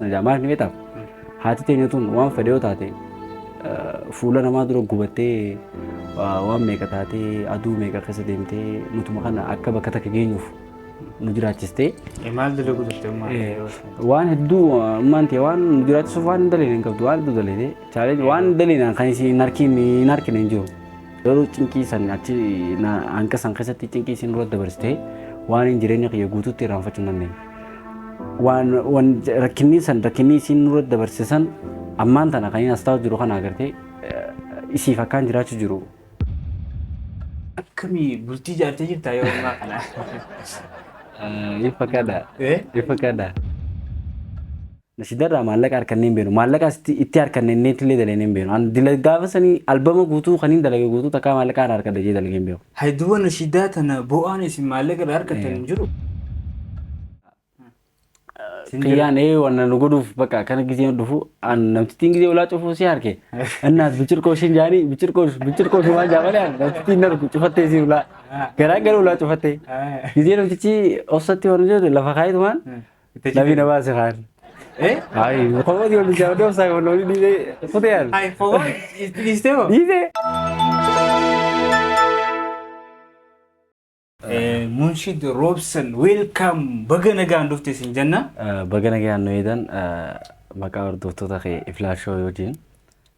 na jamaa ni beektaa haati teenya tun waan fedhee taate fuula namaa dura gubattee waan meeqa taatee aduu meeqa keessa deemtee nutuma kana akka bakka takka geenyuuf nu jiraachistee maal dalagu turte waan hedduu maantee waan nu jiraachisuuf waan daleen qabdu waan hedduu daleete chaalenji waan daleen kan isin hin harkine hin jiru yeroo cinqii san achi hanqa san keessatti cinqii isin dura dabarsitee waan hin jireenya kiyya guutuutti irraanfachuu hin dandeenye waan rakkinni isin dura dabarsisan ammaan tana kan inni as taa'u jiru kana agartee isiif akkaan jiraachuu jiru. Akkamii bultii ijaartee jirtaa yoo ammaa kana? Ifa kada. Nashidarraa maallaqa harkannee hin beenu. Maallaqa itti harkannee illee dalee hin beenu. Gaafa sanii albama guutuu kan hin dalage guutuu takkaa maallaqa harkadda jee dalagee hin beenu. Hayduuwwan nashidaa tana bu'aan isin maallaqa harkattan hin jiru. Kiyyaan wanna nu godhuuf bakka kana gisee dhufu namtittiin gisee ulaa cufuu si harke. Innaas bichirqoo shin jaanii bichirqoo shumaa jaabalee namtittiin narku cufattee si ulaa. Garaa gara ulaa cufattee. Gisee namtichi obsatti waan jedhu lafa kaayitumaan lafi na baase kaan. Ay, kau dia boleh jawab dia saya boleh ni hotel. Ay, kau istirahat. Ini. Munshid Robson, welcome. Bagaimana anda di sini Jannah? Bagaimana anda Noidan? Maka orang tak iflas show yojin.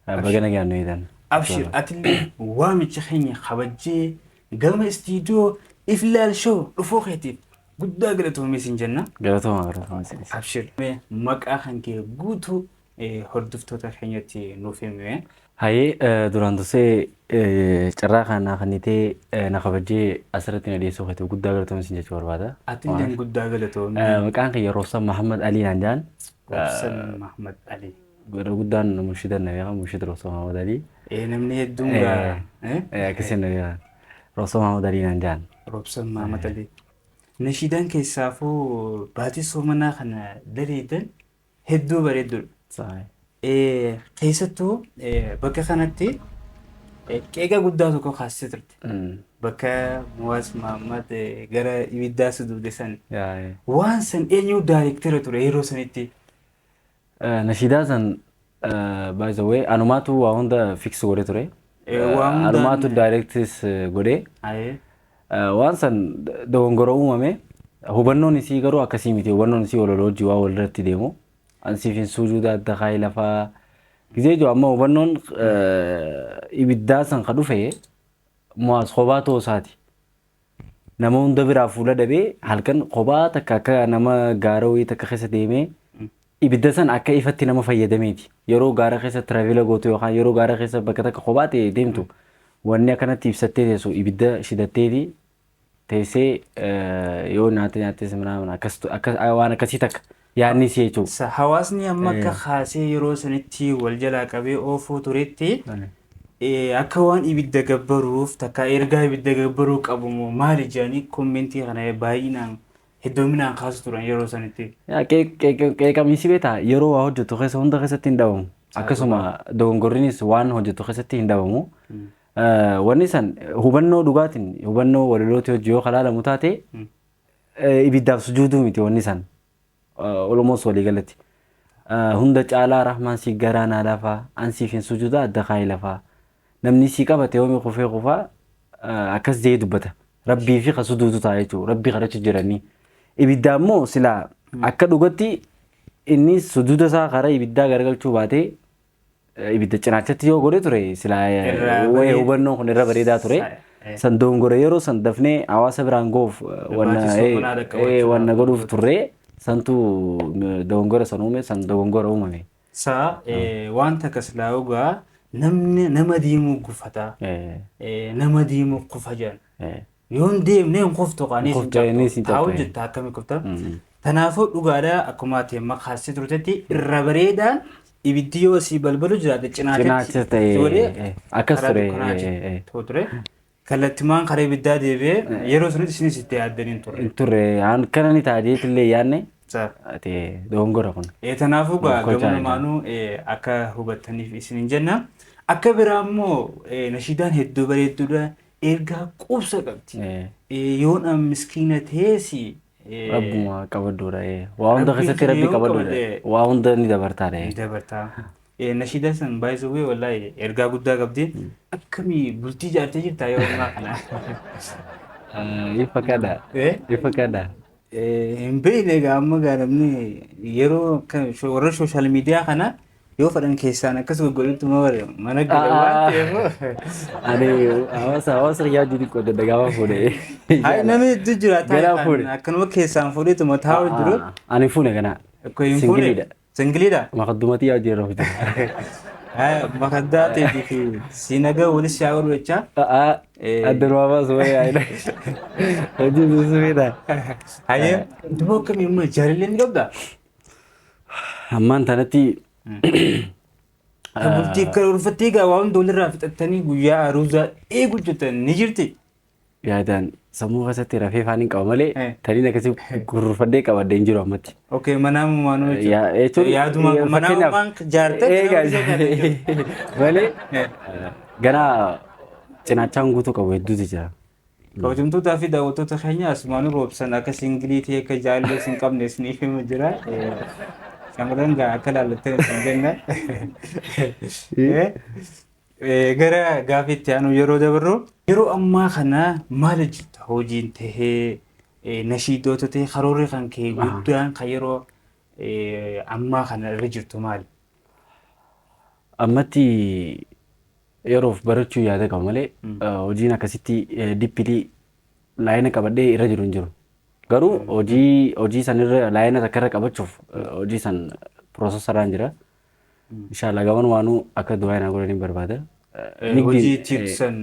Bagaimana anda Noidan? Abshir, atilli wami cahnya khawaji. Galma studio iflas show. Rufukati. Guddaa galatoomee siin jenna. Galatooma siin. Abshir. Maqaa kan kee guutuu hordoftoota keenyatti nuuf himi. Hayee duraan dursee carraa kanaa kannitee na kabajee asirratti na dhiyeessuu keetii guddaa galatoomee siin jechuu barbaada. Atilleen guddaa galatoomee. Maqaan kiyya Roobsan Mahammad Alii naan jedhan. Roobsan Mahammad Alii. Guddaan murshidan na beekamu Murshid Roobsan Mahammad Alii. Namni hedduun gaa. Akkasiin na beekamu. Roobsan Mahammad Alii naan jedhan. Roobsan Mahammad Alii. Nashiidaan keessaafuu baatii soomanaa kana daleedan hedduu bareedduudha. Keessattuu bakka kanatti qeeqa guddaa tokko kaasisee turte. Bakka Muwaas Mahammad gara ibiddaa suduude san. Waan san eenyu daayirektara ture yeroo sanitti? Nashiidaa san by the way anumaatu waa hunda fix godhe ture. Anumaatu daayirektis godhe. Waan san dogongora uumame hubannoon isii garuu akkasii miti hubannoon isii walolojii waa walirratti deemu ansiifin sujuuda adda kaayee lafaa gisee jiru amma hubannoon ibiddaa san ka dhufe Muwaas kophaa ta'uu isaati nama hunda biraa fuula dhabee halkan kophaa takka akka nama gaara wayii takka keessa deemee ibidda san akka ifatti nama fayyadameeti yeroo gaara keessa tiraavila gootu yookaan yeroo gaara keessa bakka takka kophaa ta'e deemtu wanni akkanatti ibsattee teessu ibidda shidatteeti teessee yoo nyaatte simnaa waan akkasii takka yaadni si jechuudha. Hawaasni amma akka kaasee yeroo sanitti wal jalaa qabee oofuu turetti akka waan ibidda gabbaruuf takka ergaa ibidda gabbaruu qabu moo maali jedhanii kommentii kana baay'inaan heddoominaan kaasu turan yeroo sanitti. Qeeqamiinsi beektaa yeroo waa hojjetu keessa hunda keessatti hin dhabamu. Akkasuma dogongorriinis waan hojjetu keessatti hin dhabamu. Wanni san hubannoo dhugaatiin hubannoo walilooti hojii yoo kalaalamu taate ibiddaaf sujuuduu miti wanni san olomoos walii galatti. Hunda caalaa rahmaan si garaan lafaa ansiif hin sujuuda adda kaayee lafaa namni si qabate yoomii kufee kufaa akkas jee dubbata rabbii fi kasuduutu ta'a jechuudha rabbii kadhachuu jiranii. Ibiddaa immoo silaa akka dhugatti inni sujuuda isaa karaa ibiddaa garagalchuu baatee ibidda cinaachatti yoo godhe ture silaa wayii hubannoo kun irra bareedaa ture. San dogongora yeroo san dafnee hawaasa biraan goof wanna godhuuf turre santu dogongora san uume san dogongora uumame. Wanta akkas laa'ugaa nama diimuu gufata nama diimuu kufa jedhan yoon deemnee hin kuftu qaanii sin taa'u jetta akkami kufta. Kanaafuu dhugaadhaa akkuma ati amma kaasee turtetti irra bareedaan ibiddi yoo si balbalu jiraate cinaachatti akkas ture. Kallattimaan karaa ibiddaa deebi'ee yeroo sanitti isinis itti yaaddaniin ture. Ture kana ni taadeetillee yaadne dogongora kun. Kanaafuu gabanumaanuu akka hubattaniif isin jenna. Akka biraa immoo nashiidaan hedduu bareedduudha ergaa qubsa qabdi. Yoon miskiina teessi Rabbuma qabadduudha. Waa hunda keessatti rabbi qabadduudha. Waa hunda ni dabartaadha. dabartaa. Nashiida san baay'isuu wallahi ergaa guddaa qabdi. Akkamii bultii jaartee jirtaa yoo ammaa kana. Ifa kadha. Ifa kadha. Hin beekne egaa amma namni yeroo warra sooshaal miidiyaa kana yoo fedhan keessaan akkas goggoleetu mana gala waan ta'eef. Ani hawaasa yaadu xiqqoo daddagaama fuudhee. Hai namni hedduu jira taa'ee akkanuma keessaan fuudheetuma taa'u jiru. Ani fuune kana. Singiliidha. Singiliidha. Maqaddumatti yaa jira hojii. Maqaddaa ta'eetii fi sinaga walis yaa godhu jecha. Addanuma baasuu wayyaa. Hojii suusuudha. Hayyee duba akkamii amma jaalallee ni qabdaa? Ammaan tanatti bultii karoorfattee egaa waa hunda walirraa fixattanii guyyaa aruuzaa eeguu jettan ni jirti. Yaadaan sammuu keessatti rafee afaan hin qabu malee taniin akkasii gurgurfadhee qabadde hin jiru ammatti. Okay manaamu maanuu jechuudha. Yaaduma manaamu maan jaartee malee ganaa cinaachaan guutuu qabu hedduutu jira. Kabajamtootaa fi daawwattoota keenya asumaanuu roobsan akka singiliitii akka jaalallee hin qabnes ni himu jira. Shamarran gaa akka laallattee hin jenna. Gara gaaffiitti aanu yeroo dabarru yeroo ammaa kana maal jirta hojiin tahee nashiidota tahee karoorri kan kee guddaan kan yeroo ammaa kana irra jirtu maali? Ammatti yeroof barachuu yaada qaba malee hojiin akkasitti dippilii laayina qabadhee irra jiru hin jiru. Garuu hojii sanirra laayina takka irra qabachuuf hojii san piroosesaraan jira. Inshaallah gaban waanuu akka du'aa na godhanii barbaada. Hojii tiibsan.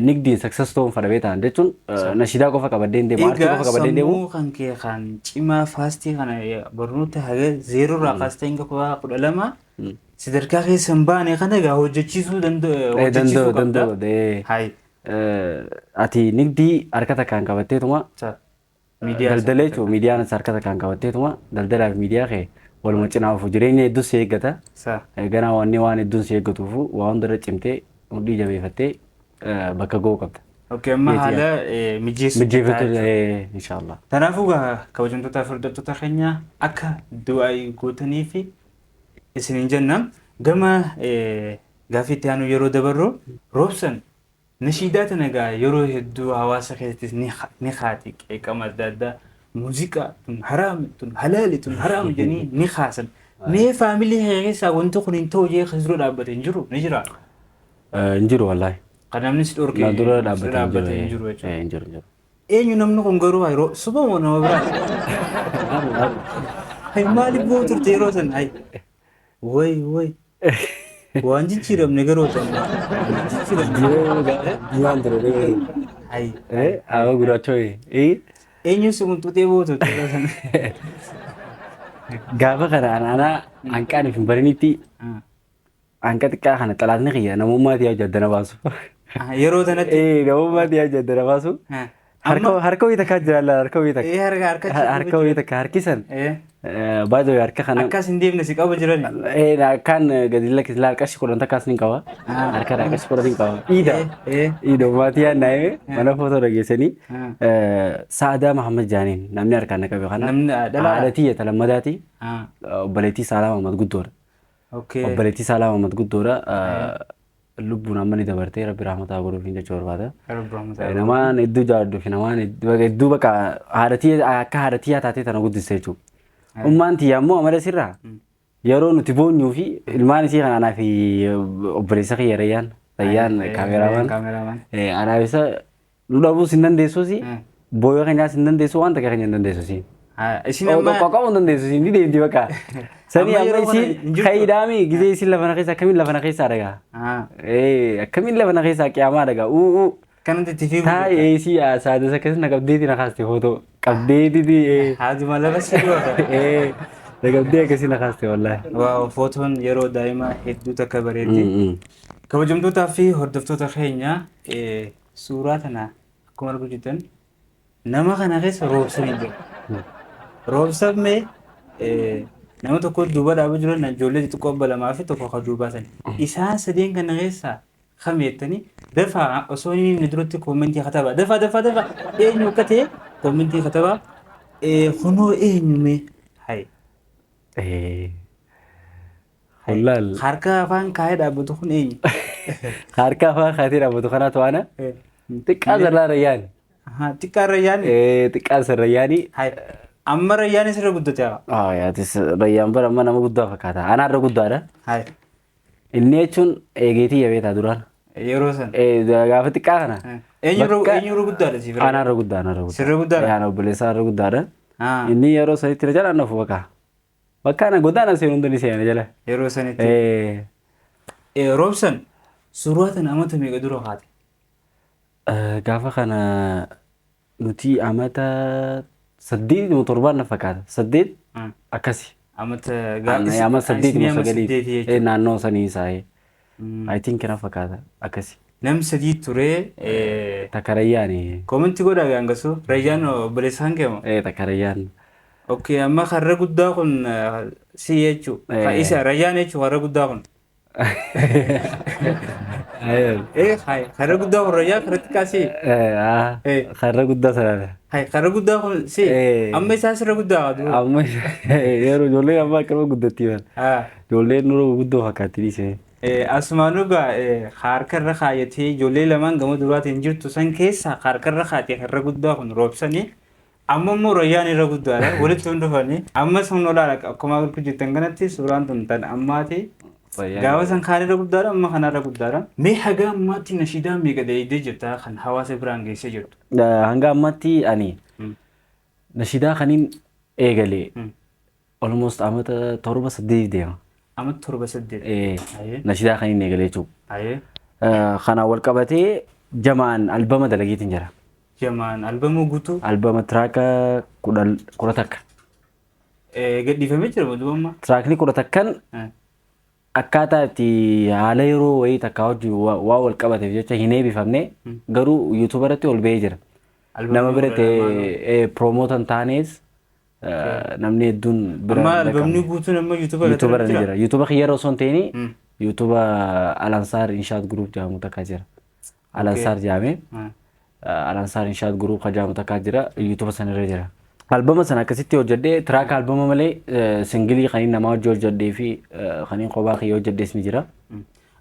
Nigdiin success ta'uun fadhabee ta'an jechuun nashiidaa qofa qabaddee deemu aartii qofa qabaddee deemu. Sammuu kan kee kan cimaa faastii kana barnoota haga zeerorraa kaastee hanga 12 sadarkaa keessa hin baane kana egaa hojjechiisuu danda'u. Ati nigdii harka takkaan qabatteetuma daldalee jechuun miidiyaan harka takkaan qabatteetuma daldalaaf miidiyaa kee waluma cinaafu jireenya hedduun si eeggata. Ganaa waan hedduun si eeggatuuf waan hundarra cimtee mudhii jabeeffattee bakka ga'uu qabda. Okay, amma haala mijeeffatu inshaallah. Kanaafuu kabajamtootaa fi hordoftoota keenya akka du'aa gootanii fi isiniin jenna gama gaaffiitti aanu yeroo dabarru roobsan nashiidaa tana egaa yeroo hedduu hawaasa keessattis ni haati qeeqama adda addaa muuziqaa tun haraami tun halaali tun haraami jedhanii ni haasan. Mee faamilii keessaa wanti kun hin ta'u jee keessa dura dhaabbate hin jiru ni jira? Hin jiru wallaahi. Kan namni si dhorkee Na dura dhaabbate hin jiru jechuudha. hin jiru. Eenyu namni kun garuu yeroo suba moo nama biraa? Hay maaliif boo turte yeroo san? Hay way waan jijjiiramne garuu tan Waan ture. hay Awa gurraachoo. eenyu si kun tutee boo turte yeroo san? Gaafa kana anaa hanqaaniif hin barinitti hanqa xiqqaa kana xalaatni kiyya namummaati yaa jaddana baasu. Yeroo sanatti Namummaati yaa jaddana baasu. Harka wayii takkaa jiraalla harka wayii takka. Harka wayii takka harkisan. Baay'ee harka kana. akkas hin deemne si qaba jirani. Kan gadi lakkisla harkashi kudhan takkaas ni qaba. Harka harkashi kudhan ni qaba. Iida ummati yaa naayime mana footoo dhageessanii Saadaa Mahammad Jaaniin namni harkaan na qabe kana. Namni dhalaa. Haadhatii yaa talammadaati. Obboleettii Saalaa Mahammad Guddoodha. Obboleettii Saalaa Mahammad Guddoodha. Lubbuun amma ni dabartee rabbi rahmataa godhuuf hin jechuu barbaada. Namaan hedduu jaalladhuu fi namaan hedduu bakka haadhatii akka haadhatii yaa taatee tana guddiste jechuudha. Ummaan tiyyaa immoo amala sirraa yeroo nuti boonyuu fi ilmaan isii kan anaa fi obboleessa kiyya Rayyaan kaameraawwan anaaf isa nu dhabuus hin dandeessuusi booyyoo keenyaas hin dandeessu waan takka keenya hin dandeessuusi. Isin amma Qoqqooduu hin dandeessuusi ni deemti bakka. Sani amma isii kayidaami gizee isin lafa na keessa akkamiin lafa na keessaa dhagaa. Akkamiin lafa na keessaa qiyaamaa dhagaa. kanatti itti fiigu. Taa'ee isii saadasa akkasii na qabdeeti na kaaste footoo. Qabdeetiti. Haaduma lafa si dhufa. Na qabdee akkasii na kaaste wallaahi. Waaw footoon yeroo daa'imaa hedduu takka bareeddi. Kabajamtootaa fi hordoftoota keenya suuraa tana akkuma arguu jirtan nama kana keessa roobsanii jiru. Roobsamee nama tokko duuba dhaabuu jiran ijoollee xixiqqoo obbo lamaa fi tokko kan duubaa sani. Isaan sadeen kana keessaa kameettanii dafaa osoo inni duratti koomentii katabaa dafaa eenyu akka ta'e koomentii katabaa Kunoo eenyume? Hai. Hullal. Harka afaan kaayee dhaabbatu kun eenyu? Harka afaan kaayee dhaabbatu kanaatu waana. Xiqqaa sarara Rayyaan. Xiqqaa Rayyaan? Xiqqaa sarara Rayyaani. Hai. Amma Rayyaan sirra guddate haa? Yaatis Rayyaan bara amma nama guddaa fakkaata. Ana irra guddaadha. Hai. Inni jechuun eegeetii yabeetaa duraan. Yeroo san. Gaafa xiqqaa kana. Eenyu guddaadha si bira? Ana irra guddaa, ana irra guddaa. Sirra guddaadha? Yaana obboleessaa irra guddaadha. Inni yeroo sanitti na jala nafu bakka. Bakka ana godaana seenu hundi ni seena jala. Yeroo sanitti. Roobsan suuraa tana amata meeqa dura haate? Gaafa kana nuti amata 8 na fakkaata. 8 akkasi. Amata amata 8 naannoo sanii isaa'ee. I think na fakkaata akkasi. Nam sadii ture. Takka Rayyaani. Koomenti godhaa gaangasu Rayyaan obboleessaan keemo? Takka Rayyaan. Okay, amma karra guddaa kun si jechuu. Isa Rayyaan jechuu karra guddaa kun. Hai, karra guddaa kun Rayyaan karratti kaasii. Karra guddaa sanadha. Hai, karra guddaa kun si. Amma isaa sirra guddaa qabu. Amma yeroo ijoollee amma akkama guddatti jiran. Ijoolleen nuroo guddoo fakkaatti dhiisee. Asumaanuu gaa harkarra kaayatee ijoollee lamaan gama duraatiin jirtu san keessa harkarra kaayatee karra guddaa kun roobsanii. Amma immoo Rayyaan irra guddaadha. Walitti hundufanii. Amma sun olaala akkuma gurgurtu jettan kanatti suuraan tun tan ammaati. Gaafa san kaan irra guddaadha amma kana irra guddaadha. Mee haga ammaatti nashiidaa meeqa dheedee jirta kan hawaasa biraan geessee jirtu? Hanga ammaatti ani nashiidaa kaniin eegalee almost amata 7-8 deema. Amata 7-8. Nashiidaa kaniin eegalee jechuudha. Kana wal qabatee jamaan albama dalagiitiin jira. Jamaan albama guutuu? Albama tiraaka 10 takka. Gadhiifamee jira madubamma? Tiraakni 10 takkan akkaataa itti haala yeroo wayii takka hojii waa wal qabateef jecha hin eebbifamne garuu yuutuuba irratti ol ba'ee jira. Nama biratti piroomoota taanes namni hedduun bira. Amma albamni guutuun amma yuutuuba irratti jira. Yuutuuba yeroo osoo hin ta'in yuutuuba Alansaar Inshaat Gurup jedhamu takka jira. Alansaar jedhamee. Alansaar Inshaat Gurup jedhamu takka jira. Yuutuuba sanarra jira. Albama sana akkasitti hojjedhee tiraaka albama malee singilii kan nama hojii hojjedhee fi kan kophaa kiyya hojjedhees ni jira.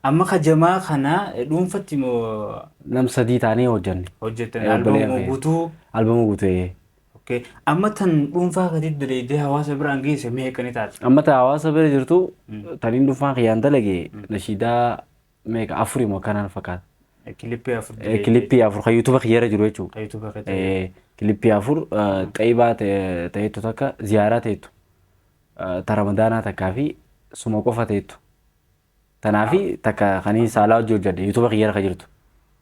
Amma kajamaa kana dhuunfatti moo nam sadii taanee hojjenne. Hojjettan albama guutuu. Albama guutuu. Okay. Amma tan dhuunfaa gadi daleedee hawaasa biraan geesse meeqa ni taate? Amma ta hawaasa bira jirtu taniin dhuunfaan kiyyaan dalage nashiidaa meeqa 4 moo kanaan fakkaata. Kilippii 4. Kilippii 4 kan yuutuuba kiyyarra jiru jechuudha. Yuutuuba kiyyarra. Kilippii 4 xaybaa ta'etu takka ziyaaraa ta'etu ta ramadaanaa takkaa fi suma qofa ta'etu. Tanaafi takka kanii saalaa hojii hojjedhe yuutuuba kiyyarra kan jirtu.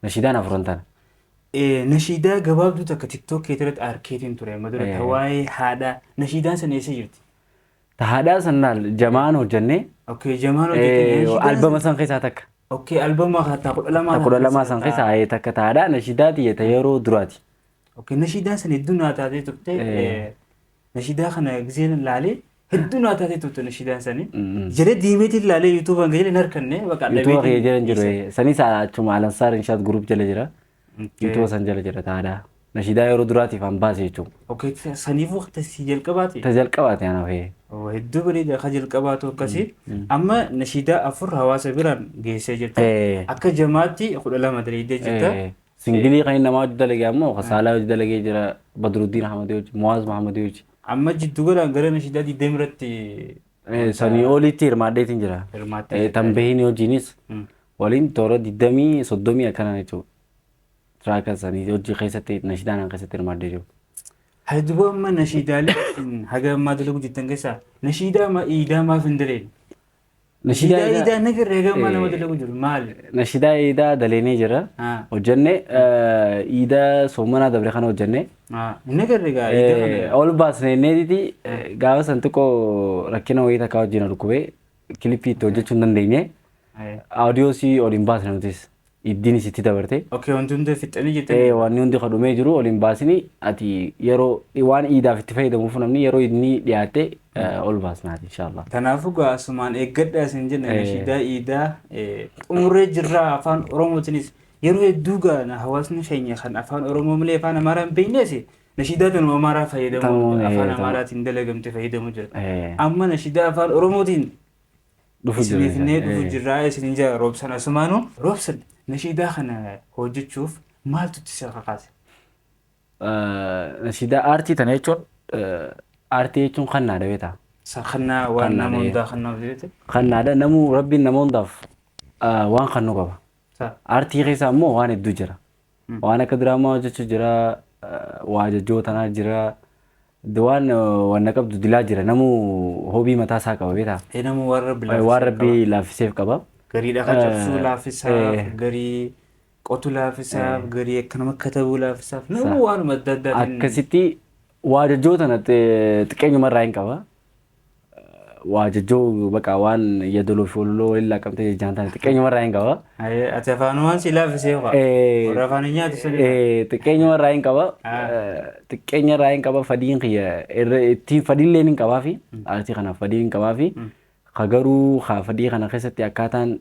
Nashiidaan 4 tana. Nashiidaa gabaabduu takka TikTok keessatti arkeetiin ture madura tawaayee haadhaa nashiidaan sana eessa jirti? Ta haadhaa sannaal jamaan hojjenne. Okay, jamaan hojjenne. Albama san keessaa takka. Okay, albama ta 12. Ta 12 san keessaa takka ta haadhaa nashiidaa tiyyata yeroo duraati. Okay, nashiidaa sana hedduu naa taatee turte. Nashiidaa kana giseen laalee hedduu naa taatee turte nashiidaan sani. Jedhee diimeetiin laalee yuutuubaan galee hin harkanne bakka dhabeetiin. Yuutuuba kiyya jiran jiru. Sanis achuma Alansaar Inshaat Gurup jala jira. Yuutuuba san jala jira taadhaa. Nashiidaa yeroo duraatiif an baase jechuudha. Okay, saniif waqtii si jalqabaati? Ta jalqabaati ana fa'ee. Hedduu bareeda ka jalqabaatu akkasii. Amma nashiidaa 4 hawaasa biraan geessee jirta. Akka jamaatti 12 daleedee jirta. Singilii kan nama hojii dalagee ammoo Kasaalaa hojii dalagee jira. Badruddin Ahmadii hojii, Muwaaz Mahamadii hojii. Amma jiddu godhaan gara nashiidaa 20 irratti. Sanii olitti hirmaadheetiin jira. Tanbeehin hojiinis waliin toora 20-30 akkana jechuudha. Tiraaka sanii hojii keessatti nashiidaan keessatti hirmaadhee jiru. Hayduboo amma nashiidaalee haga ammaa dalagu jettan keessaa nashiidaa iidaa maaf hin daleen? Nashiidaa iidaa nagarra haga ammaa nama dalagu jiru maali? Nashiidaa iidaa daleenee jira. Hojjenne iidaa soomanaa dabre kana hojjenne. Nagarra egaa iidaa kana. Ol baasneeti gaafa san xiqqoo rakkina wayii takka wajjin dhukubee kilippii itti hojjechuu hin dandeenye. Aadiyoosii ol hin baasne nutis. Iddiin isitti dabarte. Okay, wanti hundi fixanii jettee. Wanni hundi kadhumee jiru ol hin baasini ati yeroo waan iidaaf itti fayyadamuuf namni yeroo inni dhiyaate ol baasnaati inshallah. Kanaafuu gaasumaan eeggadhaa isin jenna nashiidaa iidaa xumurree jirraa afaan Oromootiinis yeroo hedduu gaana hawaasni keenya kan afaan Oromoo malee afaan Amaaraa hin beeknes nashidaa tanuma amaaraa fayyadamu Tanuma, afaan tanuma. amaaraatiin dalagamte fayyadamu jira. Eh, Amma nashidaa afaan oromootiin dhufu jira. isiniifnee dhufu jirraa isin jaa roobsan asumaanu roobsan nashidaa kana hojjechuuf maaltu itti isa kakaase? Nashidaa aartii tana jechuun aartii jechuun kannaadha beektaa. Sakannaa waan nama hundaa kannaaf jeete. Kannaadha namuu rabbiin nama hundaaf waan kannu qaba. Aartii keessa ammoo waan hedduu jira. Waan akka diraamaa hojjechuu jira, waa jajjoo tanaa jira, waan wanna qabdu dilaa jira. Namuu hoobii mataa isaa qaba beektaa. Namuu waan rabbi Waan rabbii laaffiseef qaba. garii dhaqa cabsuu laaffisaaf, garii qotu laaffisaaf, garii akkanuma katabuu laaffisaaf, namuu waanuma adda addaatiin. Akkasitti waa jajjoo tana xiqqeenyumarraa hin qaba. Waa jajjoo baqa waan yadaloo fi ololoo waliin laaqamtee jechaan tana xiqqeenyumarraa hin qaba. Ati afaanumaan si laaffisee qaba. Warra afaan hin nyaatu sani. Xiqqeenyumarraa hin qaba. Xiqqeenyarraa hin qaba fadiin kiyya ittiin fadiillee hin qabaa fi aartii kanaaf fadiin hin qabaa fi garuu fadii kana keessatti akkaataan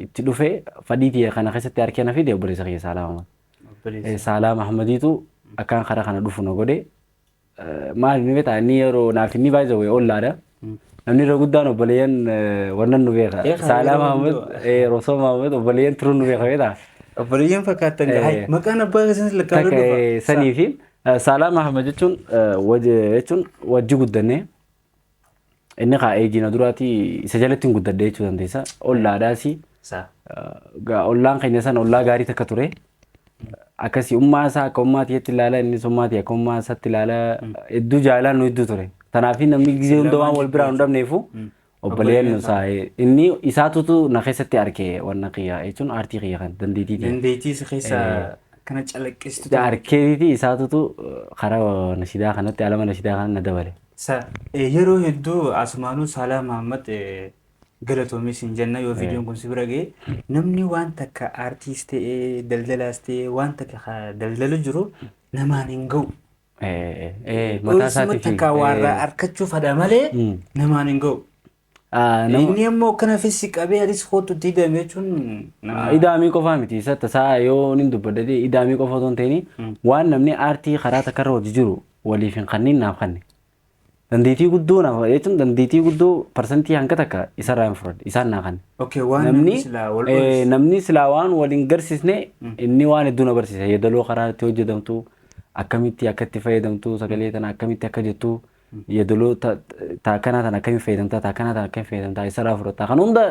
itti dhufe fadii tiyya kana keessatti harkee na fide obboleessa kiyya Saalaa Mahamad. Saalaa Mahamadiitu akkaan karaa kana dhufu na godhe. Maali ni beektaa inni yeroo naaf inni baay'ee wayii ollaadha. Namni irra guddaan obboleeyyan wannan nu beeka. Saalaa Mahamad, Rosoo Mahamad obboleeyyan turuun nu beeka beektaa. Obboleeyyan fakkaatan maqaan abbaa keessatti lakkaa'uu dhufa. Sanii fi Saalaa Mahamad jechuun wajji guddannee inni kaa eegina duraati isa jalatti hin guddadde jechuu dandeessa. Ollaadhaasi. Ollaan keenya sana ollaa gaarii takka ture. Akkasii ummaa isaa akka ummaa tiyyatti ilaala innis ummaa tiyya akka ummaa isaatti ilaala hedduu jaalaan nu hedduu ture. Kanaaf namni gizee hunda waan wal biraan hin dhabneefu obboleeyyan nu saa'e. Inni isaatutu na keessatti argee wanna kiyya jechuun aartii kiyya kan dandeettii. Dandeettii isa keessaa kana calaqqistu. Arkeetii isaatutu karaa nashidaa kanatti alama nashidaa kana na dabale. Yeroo hedduu asumaanuu Saalaa Mahammad galatoomis hin jenna yoo viidiyoon kun si bira ga'e namni waan takka aartiis ta'ee daldalaas ta'ee waan takka daldalu jiru namaan hin ga'u. Mataa isaatii fi takka warraa harkachuuf hadha malee namaan hin ga'u. Inni immoo kana fessi qabee adis kootutti hidhame jechuun idaamii qofaa miti isa tasaa yoo nin dubbadde idaamii qofa otoo hin ta'in waan namni aartii karaa takkarra hojii jiru waliif hin kanniin naaf kanne. Dandeettii guddoo naaf jechuun dandeettii guddoo parsantii hanga takka isarraa hin fudhadhe isaan naa kanne. Namni silaa waan waliin garsiisne inni waan hedduu na barsiisa. Yeedaloo karaa itti hojjetamtu akkamitti akka itti fayyadamtu sagalee tana akkamitti akka jettu yeedaloo taakkanaa tana akkamitti fayyadamtaa taakkanaa tana akkamitti fayyadamtaa isarraa fudhataa kan hunda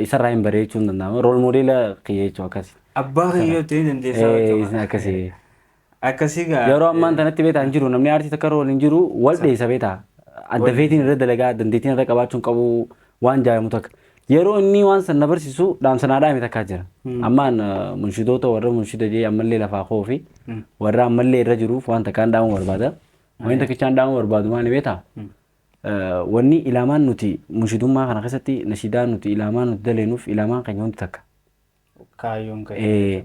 isarraa hin baree jechuun danda'ama. Rool moodeela kiyya jechuu akkasi. Abbaa kiyyoo ta'ee dandeessaa akkasi. Akkasii gaa. Yeroo ammaan tanatti beetaa hin jiru namni aartii takka rool hin jiru wal dheessa beetaa. Adda feetiin irra dalagaa dandeettiin irra qabaachuun qabu waan jaallamu takka. Yeroo inni waan san na barsiisu dhaamsanaa dhaame takkaa jira. Ammaan munshidoota warra munshida jee ammallee lafaa koo fi warra ammallee irra jiruuf waan takkaan dhaamuu barbaada. Waan takkichaan dhaamuu barbaadu maali beetaa? Wanni ilaamaan nuti munshidummaa kana keessatti nashidaa nuti ilaamaan nuti daleenuuf ilaamaan keenya hundi takka. Kaayyoon ka'e.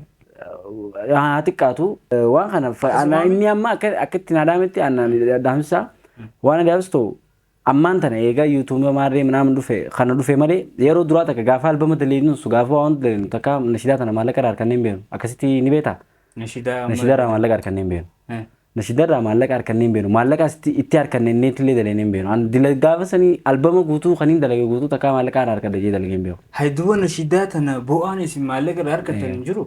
Haa xiqqaatu waan kana inni amma akka itti naadaametti dhaamsisaa waan adaabsitu ammaan tana eegaa yuutuubii maarree minaamin dhufe kana dhufe malee yeroo duraa takka gaafa albama daleenu su gaafa waan daleenu takka nashidaa tana maallaqa irraa harkanneen beenu akkasitti ni beetaa. Nashidaa irraa maallaqa harkanneen beenu. Nashidaa irraa maallaqa harkanneen beenu maallaqa itti harkanneen neetillee daleeneen beenu. Gaafa sanii albama guutuu kaniin dalage guutuu takka maallaqa irraa harkadde jee dalageen beenu. Hayduuba nashidaa tana bu'aan isin maallaqa irraa harkattan hin jiru.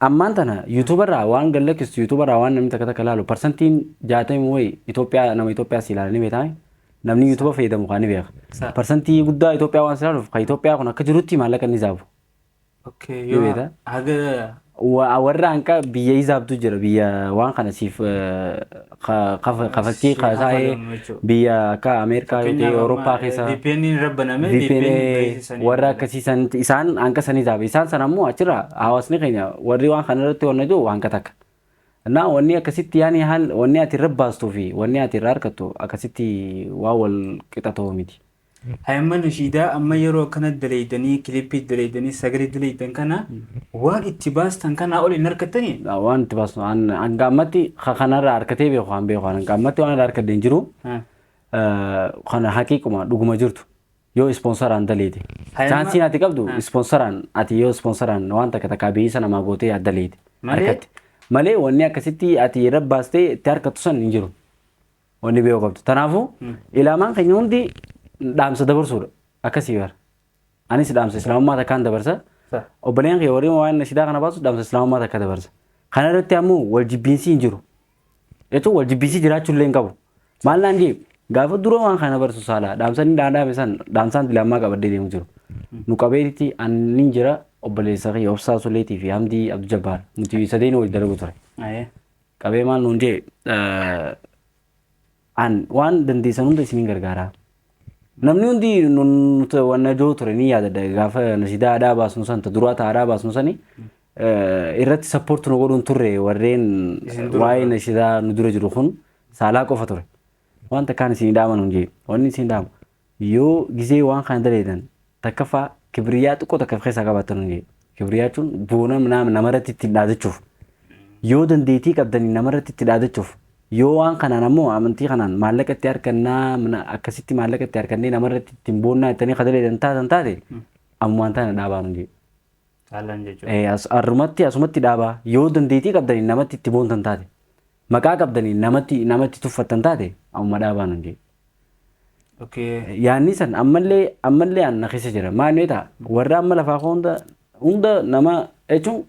Ammaan tana yuutuubarraa waan gallakkistu yuutuubarraa waan namni takka takka laalu parsantiin 60 wayii Itoophiyaa nama Itoophiyaa si ilaalanii beekame namni yuutuuba fayyadamu kan ni beeka. Parsantii guddaa Itoophiyaa waan si ilaaluuf kan Itoophiyaa kun akka jirutti maallaqa ni zaabu. Warra hanqa biyya izaabtu jira biyya waan kana siif kafaltii kaasaa'ee biyya akka Ameerikaa yookiin Awurooppaa keessa warra akkasiisan isaan hanqa sanii zaabe isaan sana ammoo achirraa hawaasni keenya warri waan kana irratti wanna jiru hanqa takka. Naa wanni akkasitti yaani haal wanni ati irra baastuu fi wanni ati irra harkattu akkasitti waa wal qixa ta'uu miti. Hayamma nashidaa amma yeroo akkana daleeydanii kilippii daleeydanii sagalee daleeydan kana waan itti baastan kana ol hin harkattanii? Waan itti baastu hanga ammatti kanarraa harkatee beeku waan beeku hanga ammatti waan irraa harkadde hin jiru kana haqiiquma dhuguma jirtu yoo ispoonsaraan daleete. Chaansiin ati qabdu ispoonsaraan ati yoo ispoonsaraan waan takka takka biyyi sana namaa gootee daleete harkatti. malee wanni akkasitti ati irra baastee itti harkattu san hin jiru. Wanni beeku qabdu. Kanaafuu ilaamaan keenya hundi dhaamsa dabarsuudha. Akkasii bara. Anis dhaamsa islaamummaa takkaan dabarsa. Obboleen kee warri waan nashidaa kana baasu dhaamsa islaamummaa takka dabarsa. Kana irratti ammoo wal jibbiinsi hin jiru. Jechuun wal jibbiinsi jiraachuu illee hin qabu. Maal naan jee gaafa dura waan kana barsu saala dhaamsanii dhaadhaame san dhaamsaan dilammaa qabaddee deemu jiru. Nu qabeetitti annin jira obboleessa kee obsaa soleetii fi hamdii abdu jabbaar nuti sadeen wal dalagu ture. Qabee maal nuun jee an waan dandeessan hunda isiniin gargaara. Namni hundi nuti wanna joo ture ni yaadadha gaafa nashidaa aadaa baasnu san ta duraa aadaa baasnu sani irratti sappoortu nu godhuun turre warreen waa'ee nashidaa nu dura jiru kun saalaa qofa ture. Wanta kaan isin dhaaman hunjee wanni isin dhaama yoo gizee waan kana daleedan takkaffaa kibriyaa xiqqoo takka keessaa qabaatan hunjee kibriyaa jechuun boona namarratti ittiin dhaadachuuf yoo dandeettii qabdanii namarratti itti dhaadachuuf yoo waan kanaan ammoo amantii kanaan maallaqa itti harkannaa akkasitti maallaqa itti harkannee namarratti ittiin boonnaa ittanii kadaleedan taatan taate ammumaan tana dhaabaan hunjee. Haalaan jechuudha. Arrumatti asumatti dhaabaa yoo dandeettii qabdanii namatti itti boontan taate. Maqaa qabdanii namatti tuffattan taate amma dhaabaan hunjee. Yaanni san ammallee aan na keessa jira. Maal mee ta'a warra amma lafaa hunda nama jechuun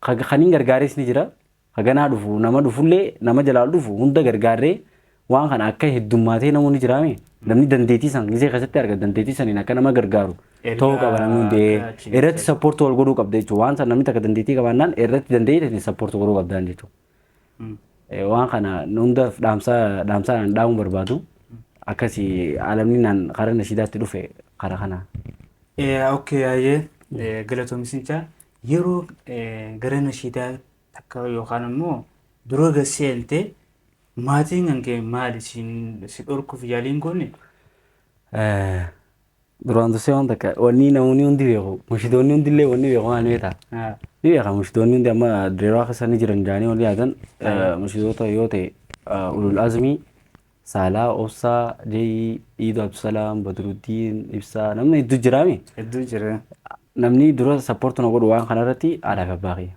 kaniin gargaares ni jira. Haganaa dhufu nama dhufullee nama jalaa dhufu hunda gargaarree waan kana akka heddummaatee namoonni jiraame namni dandeettii san gisee keessatti arga dandeettii saniin akka nama gargaaru ta'uu qaba namni hundee irratti sappoortii wal godhuu qabda jechuudha. Waan san namni takka dandeettii qabaannaan irratti dandeettii sappoortii godhuu qabdaan jechuudha. Waan kana hundaaf dhaamsaan dhaamuun barbaadu akkasii alamni naan karaa nashidaatti dhufe karaa kana. Ayyee galatoomisicha yeroo gara nashidaa takka yookaan immoo dura gasseente maatiin hanqee maali si dhorkuuf yaaliin goone? Duraan dursee waan takka wanni namoonni hundi beeku mushidoonni hundillee wanni beeku waan beektaa. Ni beeka mushidoonni hundi amma direeraa keessa ni jiran jaanii wal yaadan mushidoota yoo ta'e ulul azmii saalaa obsaa jeeyii iidu abdusalaam badruddiin ibsaa namni hedduu jiraami. Hedduu jira. Namni dura sappoortu na godhu waan kanarratti aadaa fi abbaa kiyya.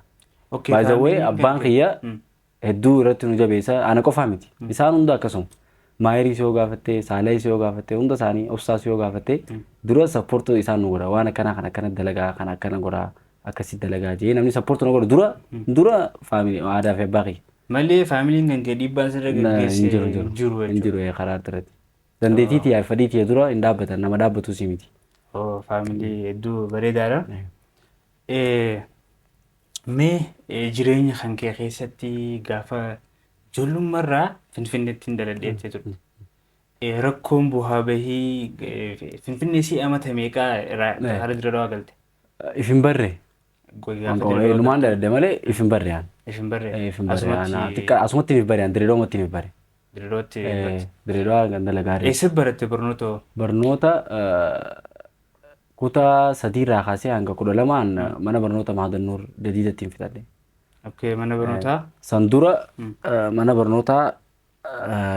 By the way abbaan kiyya hedduu irratti nu jabeessa ana qofaa miti. Isaan hunda akkasuma. Maayirii si yoo gaafatte, saalaa si yoo gaafatte, hunda isaanii obsaa si yoo gaafatte dura sappoortu isaan nu godha waan akkana kan akkana dalagaa kan akkana godhaa akkasii dalagaa jee namni sappoortu na godhu dura faamilii aadaa fi abbaa kiyya. Malee faamiliin kan kee dhiibbaan sirra gaggeessee jiru karaa irratti. Dandeettii yaa fadhiitii dura hin dhaabbatan nama dhaabbatu si miti. Faamilii hedduu bareedaadha. Mee jireenya kan kee keessatti gaafa ijoollummaarraa Finfinneetti daladheettee turte. Rakkoon bu'aa bahii Finfinnee si amata meeqaa hara Dirreedawaa galte? Ifin barree. Lumaan daladde malee ifin barree aan. Ifin barree. Asumatti ni barree aan Dirreedawumatti ni barree. Dirreedawaa ganda lagaaree. Eessatti baratte barnoota? Barnoota kutaa sadiirraa kaasee hanga 12 mana barnoota Maadannuur Jadiidattiin fixadhe. Mana barnootaa? San dura mana barnootaa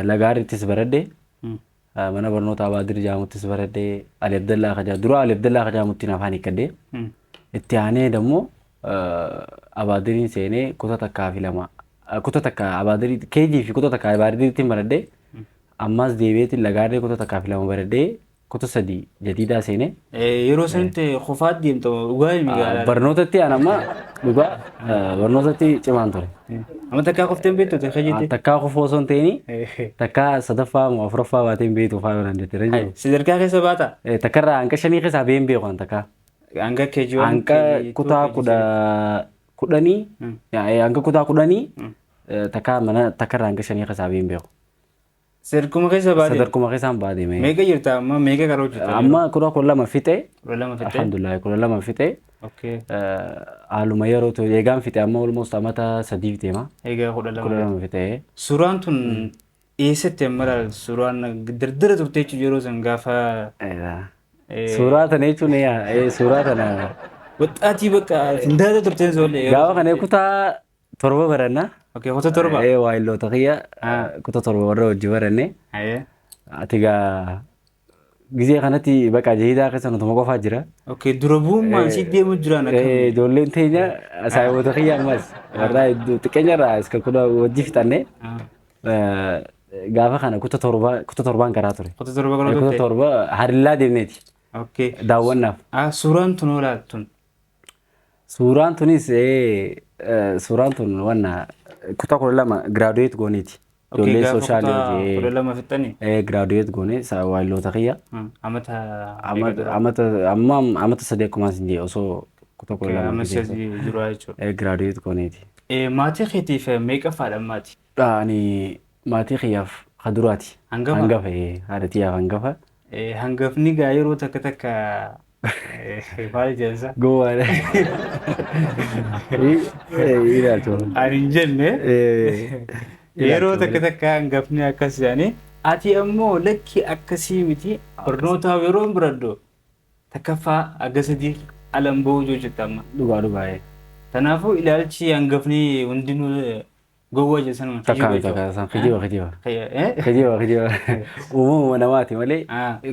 Lagaarittis baradhe. Mana barnoota Abaadir Jaamuttis baradhe. Ali Abdallaa Kajaa dura Ali Abdallaa Kajaamuttiin afaan hiikkadhe. Itti aanee dammoo Abaadiriin seenee kutaa takkaa fi lama kutaa takka Abaadir keejii fi kutaa takka Abaadirtiin baradhe. Ammas deebi'eetiin Lagaarree kutaa takkaa fi lama baradhe. Kutaa sadii Jadiidaa seenee. Yeroo sanatti qofaat deemtu dhugaa himi? Barnootatti aan amma dhugaa barnootatti cimaan ture. Amma takkaa qofteen beektu ta'e jettee? Takkaa qofa osoo hin ta'ini takkaa sadaffaa moo afuraffaa baateen beektu fa'aa yoo dandeette. Sadarkaa keessa baata? Takkarraa hanqa 5 keessaa been beeku an takkaa. Hanga keejii waan? Hanqa kutaa kudhanii hanqa kutaa 10 takkaa mana takkarraa hanqa 5 keessaa been beeku. Sadarkuma keessa baate? Sadarkuma keessaan baate mee. Meeqa jirta amma meeqa karoo jirta? Amma kudha lama fixe. Alhamdulillah kudha lama fixe. Haaluma yeroo ta'u eegaan fixe amma almost amata 3 fixe ma. Eegaa kudha lama fixe. Suuraan tun eessatti amma suuraan dardara turte jechuun yeroo san gaafa. Suuraa tana jechuun suuraa tana. Waxxaatii bakka findaata turteen soollee. Gaafa kana kutaa torba baranna. Kutaa torba? Waa illoota kiyya kutaa torba warra hojii baranne. Ati gaa ጊዜ kanatti bakka jeedaa keessa nutuma qofaa jira. Okay, dura bu'ummaan si deemu jiraan akkamiin? Ijoolleen teenya saayibota kiyya ammas warra hedduu xiqqeenyarraa iska kudha wajji fixannee gaafa kana kuta torbaan karaa ture. Kuta torba kana Kuta turte? torba harillaa deemneeti Okay. daawwannaaf. Suuraan tun olaatun. Suuraan tunis suuraan tun wanna kuta 12 graduate gooneeti. Okay, Ijoollee gaafa sooshaaliiti. kudha lama fixanii? Graduate goone waayilloota kiyya. Amata Amata sadii akkuma isin jedhe osoo kuta 12 amma sadii jiru jechuudha. graduate gooneeti. Maatii keetiif meeqa faadhammaati? Ani maatii kiyyaaf kaduraati. Hangafa? Hangafa haadha tiyyaaf hangafa. Hangafni gaa yeroo takka takka maal jedhansa? Gowwaadha. Ilaalcha. Ani hin jenne yeroo takka takka hangafni akkas jedhanii ati ammoo lakki akkasii miti barnootaaf yeroo hin biraddo takkaffaa aga sadii alan ba'uu jechuu amma. Dhugaa. Kanaafuu ilaalchi hangafni hundinuu gowwaa jedhan Takka kijiba. Uumama namaati malee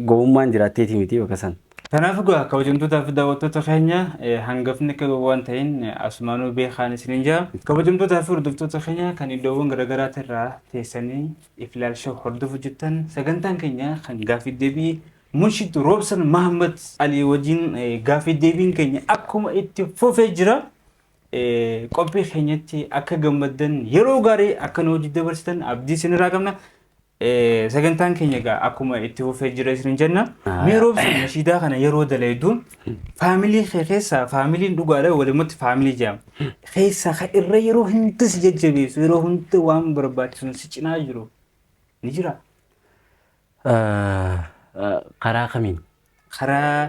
gowwummaan jiraatteeti miti bakka san. Kanaafuu gaa kabajamtootaa fi daawwattoota keenya hangafni akka waan ta'in asumaanuu beekaan isiniin jira. Kabajamtootaa fi hordoftoota keenya kan iddoowwan garaagaraati irraa teessanii ilaalcha hordofuu jirtan sagantaan keenya kan gaaffii deebii Munshid Roobsan Mahammad Alii wajjin gaaffii deebiin keenya akkuma itti fufee jira. Qophii keenyatti akka gammaddan yeroo gaarii akka nu hojii dabarsitan abdii isinirraa qabna. Sagantaan keenya egaa akkuma itti fufee jira isin jenna. Mee Roobsan nashiidaa kana yeroo dalayduun faamilii kee keessaa faamiliin dhugaadha walumatti faamilii jedhama. Keessaa kan irra yeroo hunda si jajjabeessu yeroo hunda waan barbaachisu si cinaa jiru ni jira. Karaa kamiin? Karaa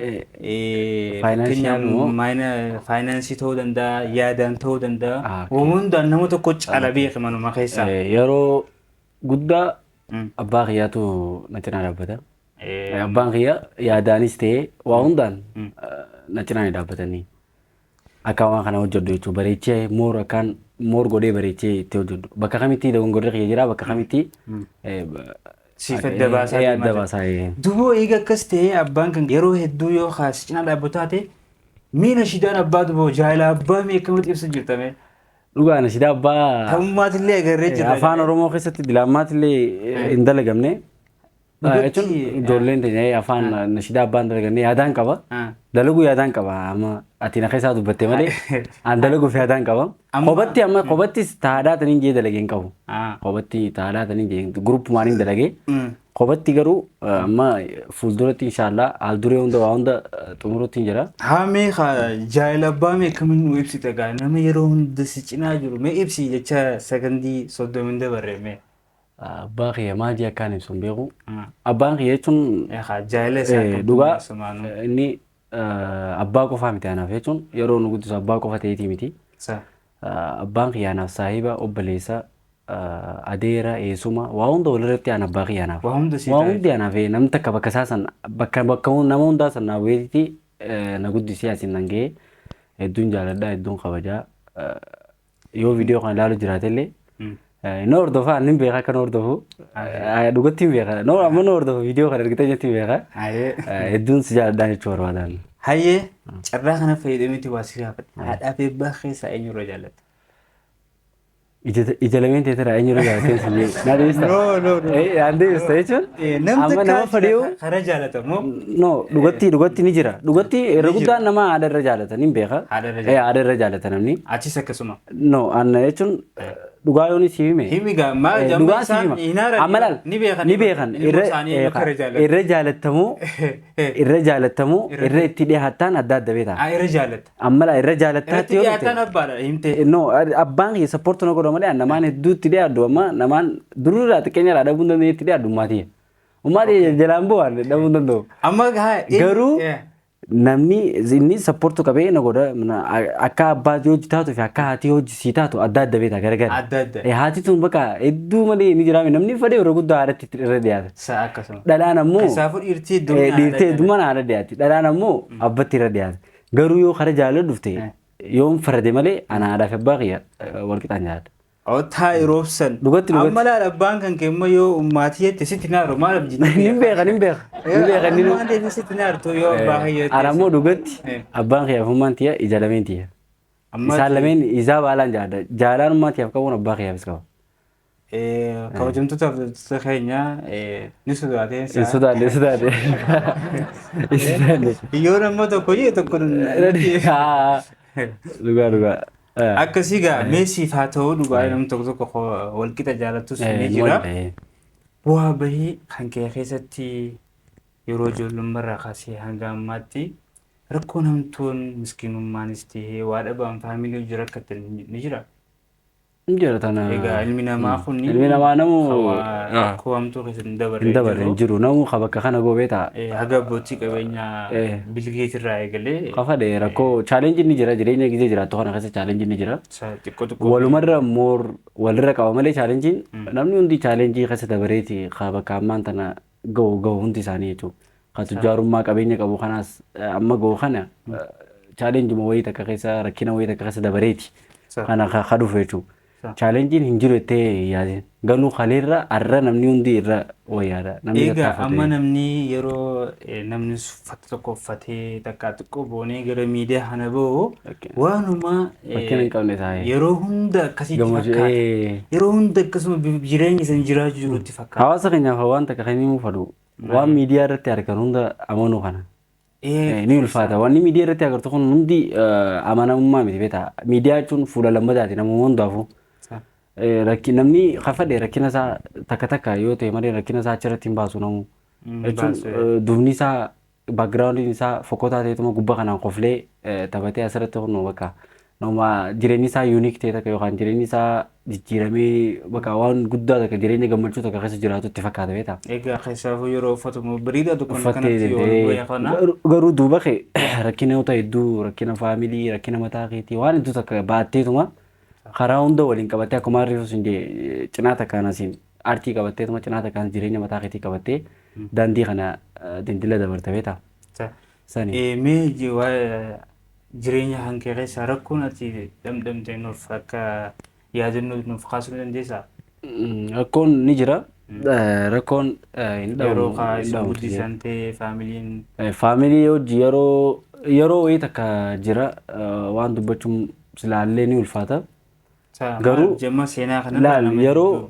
faayinaansii ta'uu danda'a, yaadaan ta'uu danda'a. Hundaan nama tokko caala beeka manuma keessaa. Yeroo guddaa abbaa kiyyaatu na cinaa dhaabbata. Abbaan kiyya yaadaanis ta'ee waa hundaan na cinaa ni dhaabbatanii. Akka waan kana hojjedhu jechuudha. Bareechee moor godhee bareechee itti hojjedhu. Bakka kamitti dogongorri kiyya jira bakka kamitti siif adda baasaa. Duboo eega akkas ta'ee abbaan kan yeroo hedduu yoo kaas cinaa dhaabbataa ta'e miina shidaan abbaa duboo jaala abbaa meeqamatti ibsa jirtame. Dhugaa nashidaa abbaa Ta'ummaatillee agarree jira. afaan Oromoo keessatti dilammaatillee hin dalagamne. Jechuun ijoolleen teenya afaan nashidaa abbaan dalagamne yaadaan qaba. Dalaguu yaadaan qaba amma ati na keessaa dubbatte malee an dalaguuf yaadaan qaba. Qobatti amma qobattis taadhaa taniin jee dalagee hin qabu. Qobatti taadhaa taniin jee guruppumaan hin dalagee. Qobatti garuu amma fuulduratti inshaallah haal duree hunda xumuruutti hin jira. Haamee jaala abbaa meeqamiin nu ibsita gaa nama yeroo hunda si cinaa jiru mee ibsi jecha sakandii 30 dabarre. Abbaa kiyya maal jee akkaan ibsu hin beeku. Abbaan kiyya jechuun jaala isaa dhugaa inni abbaa qofaa miti anaaf jechuun yeroo nu guddisu abbaa qofa ta'eetii miti. Abbaan kiyya anaaf saahiba obboleessa adeera eessuma waa hunda walirratti aan abbaa kiyya anaaf. Waa hundi anaaf namni takka bakka isaa san bakka nama hundaa san naa weetitti na guddisee asin nan ga'ee hedduun jaaladhaa hedduun kabajaa yoo viidiyoo kana ilaalu jiraatellee. No hordofaa inni beeka akka no hordofu dhugatti hin beeka amma no hordofu viidiyoo kana argite jetti beeka hedduun si jaaladhaan jechuu barbaadan. Hayyee carraa kana fayyadameeti waa si gaafadha. Haadhaa fi abbaa keessaa eenyurra jaallata? Ija lameen teetira eenyurra jaallateen si jee naa deebista? Aan deebista jechuun amma nama fadhiyu kara jaalata moo? No dhugatti ni jira dhugatti irra guddaan nama haadha irra jaallatan hin beeka haadha irra jaallata namni. Achis akkasuma? No anna jechuun dhugaa yooni si hime. Himi gaa maal dhugaa si hima. Amma laal ni beekan irra jaalatamuu irra itti dhiyaatan adda adda beeta. Irra jaalatta. Amma laal irra jaalattaatti yoo ta'e. Dhiyaatan abbaadha himte. No abbaan kiyya sappoortii na godha malee namaan hedduu itti dhiyaaddu amma namaan duruudhaa xiqqeenyadhaa dhabuun dandeenye itti dhiyaaddu ummaatii. Ummaatii jalaan bu'aan dhabuun danda'u. Amma garuu namni inni sappoortii qabee na godha akka abbaa hojii taatu fi akka haati hojii si taatu adda adda beeta garagara. Adda adda. Haati tun bakka hedduu malee ni jiraame namni fadhee yeroo guddaa haadhatti irra dhiyaata. Sa'a akkasuma. Dhalaan ammoo Saafuu dhiirtii heddumaan haadha dhiyaatti. Dhalaan ammoo abbatti irra dhiyaata. Garuu yoo kara jaalala dhufte yoon farade malee ana haadhaa fi abbaa kiyya wal qixaan jaalladha. Otaa roobsan. Dhugatti. Amma laala abbaan kan keemma yoo ummaatii jette sitti naaru maal abjii? Nin beeka. Ammaan deemee sitti naartu yoo abbaa kiyyooti. Aramoo dhugatti abbaan kiyyaafummaan tiyya ija lameen tiyya. Isaan lameen isaa baalaan jaada. Jaalaanummaa tiyyaaf qabuun abbaa kiyyaafis qaba. Kabajamtoota keenya ni sodaatee. Sodaate. Yoo nama tokko jee tokko Dhugaa. akkasii gaa meesiif haa ta'uu dhugaa namni tokko tokko walqixa jaalattus ni jira. Bu'aa bahii kan kee keessatti yeroo ijoollummaarraa kaasee hanga ammaatti rakkoo namtuun miskiinummaanis ta'ee waa dhabaan faamilii hojii rakkatan ni jira. Jira tana. Egaa ilmi namaa kun Ilmi namaa namu rakkoo hamtuu keessatti hin hin dabarre dabarre hin jiru. Namu bakka kana goobee ta'a. haga abbootii qabeenyaa bilgeetirraa eegalee Kafadhe rakkoo chaalenjii ni jira jireenya gisee jiraattu kana keessa chaalenjii ni jira. xiqqoo xiqqoo Walumarra moor walirra qaba malee chaalenjiin namni hundi chaalenjii keessa dabareeti bakka ammaan tana gahu hundi isaanii jechuudha. Kan tujjaarummaa qabeenya qabu kanaas amma gahu kana chaalenjii wayii takka keessa rakkina wayii takka keessa dabareeti kana ka dhufu jechuudha. Chaalenjiin hin jiru jettee yaadeen galuu kaleerra arra namni hundi irra wayyaadha. egaa amma namni yeroo namni uffata tokko uffatee takka xiqqoo boonee gara miidiyaa kana bahu waanuma rakkina hin qabne taa'ee. yeroo hunda akkasitti fakkaata. Yeroo hunda akkasuma jireenya isan jiraachuu jirutti fakkaata. Hawaasa keenyaaf waan takka kan inni fadhu waan miidiyaa irratti argan hunda amanuu kana. Ni ulfaata. Wanni miidiyaa irratti agartu kun hundi amanamummaa miti beektaa. Miidiyaa jechuun fuula lammataati namuma hundaafuu. Namni kafadhe rakkina isaa takka yoo ta'e malee rakkina isaa achirratti hin baasu namu. Jechuun duubni isaa baagiraawundiin isaa fokkotaa ta'etuma gubbaa kanaan qoflee taphatee asirratti hojnu bakka nama jireenyi isaa yuuniik ta'e takka yookaan jireenyi isaa jijjiiramee bakka waan guddaa takka jireenya gammachuu takka keessa jiraatu itti fakkaata beektaa. Egaa keessaafuu yeroo uffatamu bareedaa tokko kanatti yoo wayyaa kana. Garuu duuba kee rakkinoota hedduu rakkina faamilii rakkina mataa keetii waan hedduu takka baatteetuma. Karaa hunda waliin qabattee akkuma harriifus hin jee cinaa takkaan asiin aartii qabatteetuma cinaa takkaan jireenya mataa keetii qabattee daandii kana dindila dabarte beektaa. Mee jireenya hankee keessaa rakkoon ati dhamdhamtee nuuf akka yaadannoo nuuf kaasuu ni dandeessaa? Rakkoon ni jira. Rakkoon hin yeroo kaasuu guddisaan ta'e faamiliin. Faamilii hojii yeroo wayii takka jira waan dubbachuun silaallee ni ulfaata. Garuu jamma seenaa kana yeroo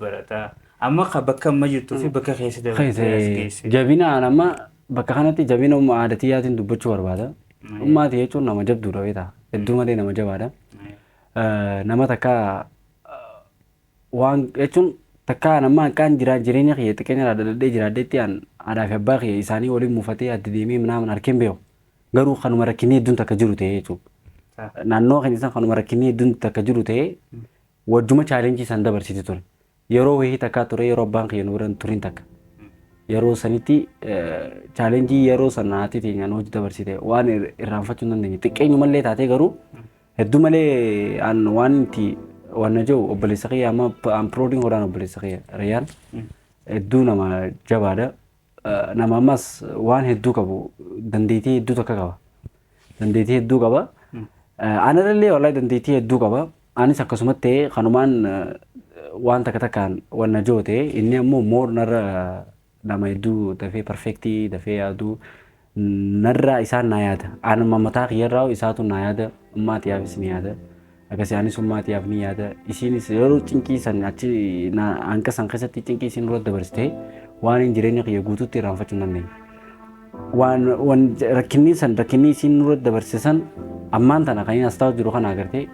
amma bakka amma jirtuu fi bakka keessa dabalatee jabinaan amma bakka kanatti jabina aadaatiyyaatiin dubbachuu barbaada. Ummaatii jechuun nama jabduudha beektaa. Hedduu malee nama jabaadha. Nama takka waan jechuun takka nama hanqaan jireenya kiyya xiqqeenya dadhabdee jiraaddeetti aadaa fi abbaa kiyya isaanii waliin muufatee adda deemee minaaman harkeen beeku. Garuu kanuma rakkinni hedduun takka jiru ta'ee jechuudha. Naannoo keenya isaan kanuma rakkinni hedduun takka jiru ta'ee wajjuma chaalenjii isaan dabarsiti ture. Yeroo wayii takkaa ture yeroo abbaan kiyya nu biran turin takka. Yeroo sanitti chaalenjii yeroo sanaatti teenyaan hojii dabarsite waan irraanfachuu hin dandeenye. Xiqqeenyumallee taatee garuu hedduu malee waan itti waan jiru obboleessa kiyya amma ampiroodiin godhaan obboleessa kiyya Riyyaan hedduu nama jabaadha. Nama ammas waan hedduu qabu dandeettii hedduu takka qaba. Dandeettii hedduu qaba. Anarallee wallahi dandeettii hedduu qaba. Anis akkasumatti ta'ee kanumaan waan takka takkaan waan jiru ta'ee inni ammoo moor narra nama hedduu dafee perfektii dafee yaaduu narra isaan naa yaada. Anuma mataa kiyyarraa isaatu naa yaada. Ummaatiyaafis ni yaada. Akkasii anis ummaatiyaaf ni yaada. Isiinis yeroo cinqii san achi hanqa san keessatti cinqii isiin dura dabarsitee waan hin jireenya kiyya guutuutti irraanfachuu hin dandeenye. Waan rakkinni isiin dura dabarsisan ammaan tana kan inni as taa'u jiru kana agartee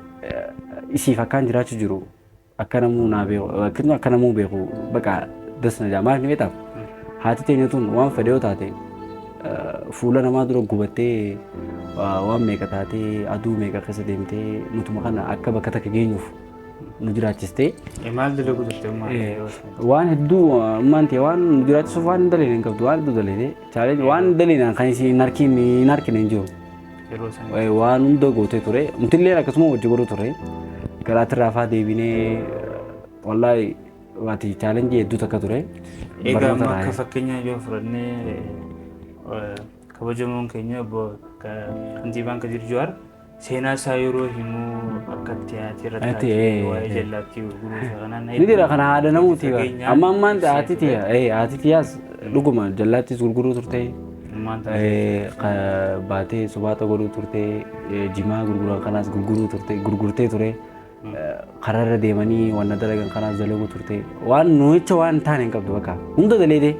isiif akkaan jiraachuu jiru akka namuu naa beeku akka namuu beeku bakka dasna jaamaa ni beektaaf. Haati teenyatuun waan fedhe yoo taate fuula namaa dura gubattee waan meeqa taatee aduu meeqa keessa deemtee nutuma kana akka bakka takka geenyuuf nu jiraachistee. Maal dalagu turte waan hedduu ammaan ta'e waan nu jiraachisuuf waan daleen hin qabdu waan hedduu daleete chaalenji waan daleen kan isin hin harkine hin jiru. Waan hunda gootee ture nutillee akkasuma wajji godhu ture garaatirraa fa'aa deebinee wallaahi waati chaalenjii hedduu takka ture. Egaa amma akka fakkeenya yoo fudhannee kabajamoon keenya obbo Kantiibaan Kadir Jowaar seenaa isaa yeroo himuu akka tiyaatira Ati, taatee waa'ee jallaatti gurguruu kanaan ni dira kana haadha namuuti amma ammaan haati tiyaas dhuguma jallaattis gurguruu turte baatee subaata godhuu turte jimaa gurguran kanaas gurgurtee ture kararra deemanii wanna dalagan kanaas dalaguu turte waan nuyicha waan taane hin qabdu bakka hunda daleede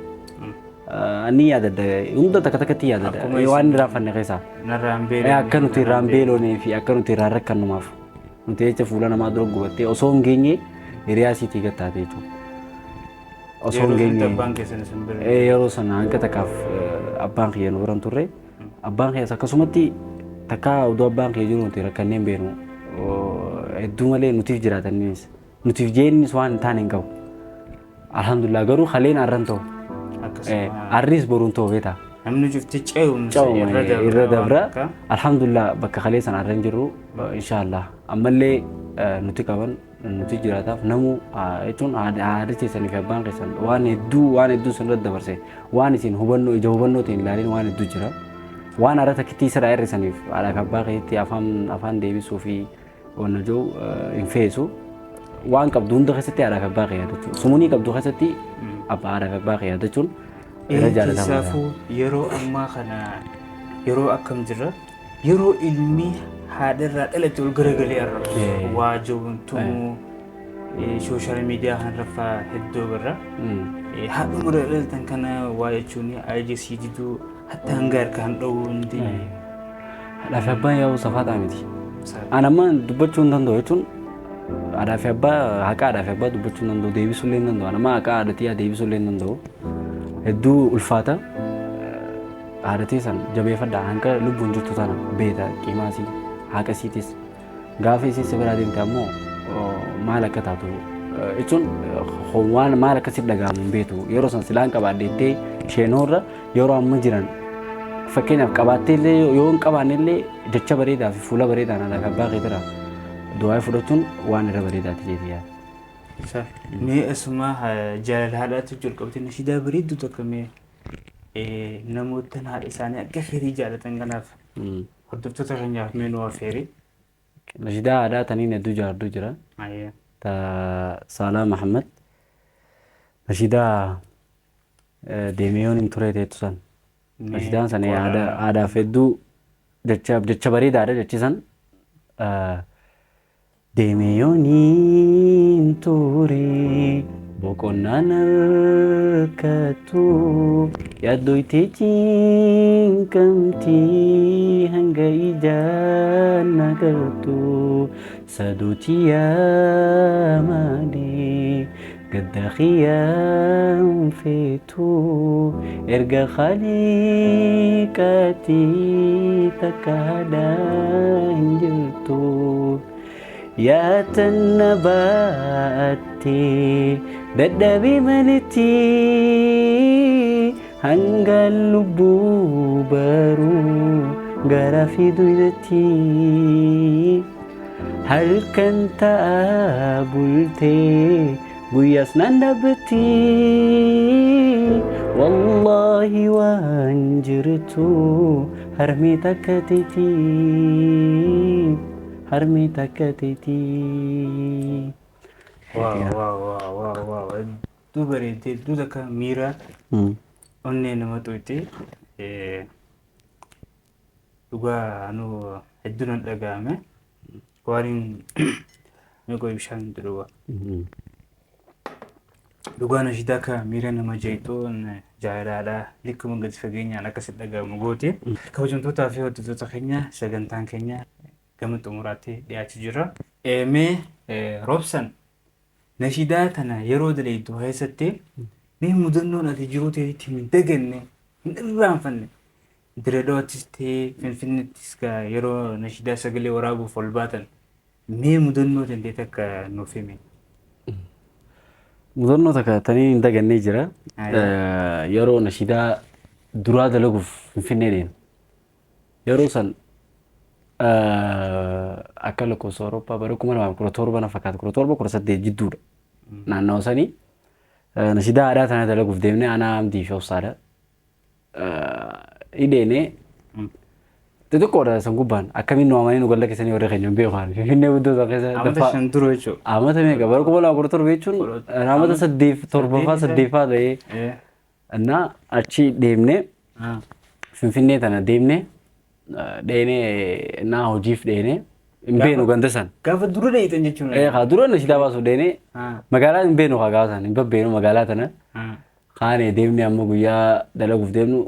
ani yaadadda hunda takka takkatti yaadadda waan irraa fanne keessaa akka nuti irraan beelonee fi akka nuti irraan rakkannumaaf nuti jecha fuula namaa dura gubattee osoo hin geenye hiriyaa siitii gattaate jechuudha. Osoo hin geenye yeroo sana hanga takkaaf abbaan kiyya nu biran turre abbaan kiyyas akkasumatti takka oduu abbaan kiyya jiru nuti rakkannee hin beenu hedduu malee nutiif jiraatanis nutiif jeennis waan hin taane hin qabu. Alhamdulillah garuu haleen arran ta'u arris boruun ta'u beeta. Namni jifti ce'umsa irra dabra alhamdulillah bakka halee sana arran jirru inshallah ammallee nuti qaban nuti jiraataaf namu jechuun haadha keessanii fi abbaan keessan waan hedduu sanirra dabarse waan isin hubannoo ija hubannootiin ilaalin waan hedduu jira waan haadha takkitti isa hir'isaniif haadha fi abbaa keessatti afaan deebisuu fi wanna jiru hin feesu waan qabdu hunda keessatti haadha fi abbaa yaadachuun sumunii qabdu keessatti haadha fi abbaa yaadachuun irra jaalatamaa. Keessaafuu yeroo ammaa kana yeroo akkam jirra yeroo ilmi haadharraa dhalate ol garagalee arrabsu waa jawwantumuu sooshaal miidiyaa kanarra hedduu birra haadhuma dhalatan kana waa jechuun ajjeesii diduu hatta hanga harkaan dhowuu hundi haadhaa fi abbaan yaa'u safaataa miti. Ani amma dubbachuu hin danda'u jechuun haadhaa fi abbaa haqa haadhaa fi abbaa dubbachuu hin danda'u deebisuu illee hin danda'u. Ani amma haqa haadhatii deebisuu illee hin danda'u. Hedduu ulfaata haadhatii san jabeeffadhaa hanga lubbuun jirtu tana beeta qimaasii haqa siitis gaafa isiin si biraa deemte ammoo maal akka taatu jechuun waan maal akka sitti dhaga'amu hin beetu yeroo san silaan qabaaddeettee sheenoorra yeroo amma jiran fakkeenyaaf qabaattee illee yoo hin qabaanne illee jecha bareedaa fi fuula bareedaan haadha abbaa keetira du'aa fudhachuun waan irra bareedaati jeeti yaada. Mee asuma jaalala haadhaatti jalqabte nashidaa bareedduu tokko mee namoota haadha isaanii akka firii jaalatan kanaaf hordoftoota keenyaaf mee nu affeeri. Nashidaa aadaa taniin hedduu jaartuu jira. Ta Saalaa Mahammad nashidaa deemeeyoon hin ture teettu san. Nashidaan san aadaaf hedduu jecha bareedaadha jechi san. Deemeeyoon hin ture boqonnaan harkattu yaaddoytee cinqamtii hanga ijaan nagartu saduuti yaamanii gadda xiyyaan feetu erga khaliiqaatii takka haadhaan jirtu. يا تنباتي ددبي ملتي هنقل بوبارو غرافي دويدتي هل كنت أبولتي قياس نندبتي والله وانجرتو هرمي تكتتي harmi takka teeti. Waaw. Hedduu bareeddee hedduu takka miira onnee nama to'ite dhugaa anu hedduu nan dhaga'ame waan meeqoo bishaan dhugaa. Dhugaa nashidaa akka miira nama jeetuun jaalalaadhaa likkuma gadi fageenyaan akkasitti dhaga'amu goote. Kabajamtootaa fi hordoftoota keenya sagantaan keenya gama xumuraatti dhiyaachuu jira. Mee Roobsan nashidaa tana yeroo daleeddu keessatti mee mudannoon ati jiruu ta'etti hin daganne hin irraanfanne Direedawaattis ta'ee Finfinneettis yeroo nashidaa sagalee waraabuuf ol baatan mee mudannoo dandeet akka nuuf hime. Mudannoo takka tanii hin dagannee jira. Yeroo nashidaa duraa dalaguuf Finfinnee deemu. Yeroo san akka lakkoofsa Awurooppaa bara 2017 na fakkaata 2018 jidduudha. Naannoo sanii nashidaa aadaa tana dalaguuf deemnee anaa Amdii fi Obsaadha. Hidheenee xixiqqoodha san gubbaan akkamiin nu amanii nu galla keessanii warra keenya hin beekan finfinnee guddoo san keessa Amata shan dura jechuudha. amata meeqa bara 2017 jechuun amata 7 ta'ee እና achi deemnee finfinnee tana deemnee dheenee እና hojiif dheenee hin beenu ganda san. Gaafa dura dheeytan jechuudha. Haa dura na sidaa baasuuf dheenee magaalaa hin beenu haa gaafa san hin babbeenu magaalaa tana. Kaanee deemnee amma guyyaa dalaguuf deemnu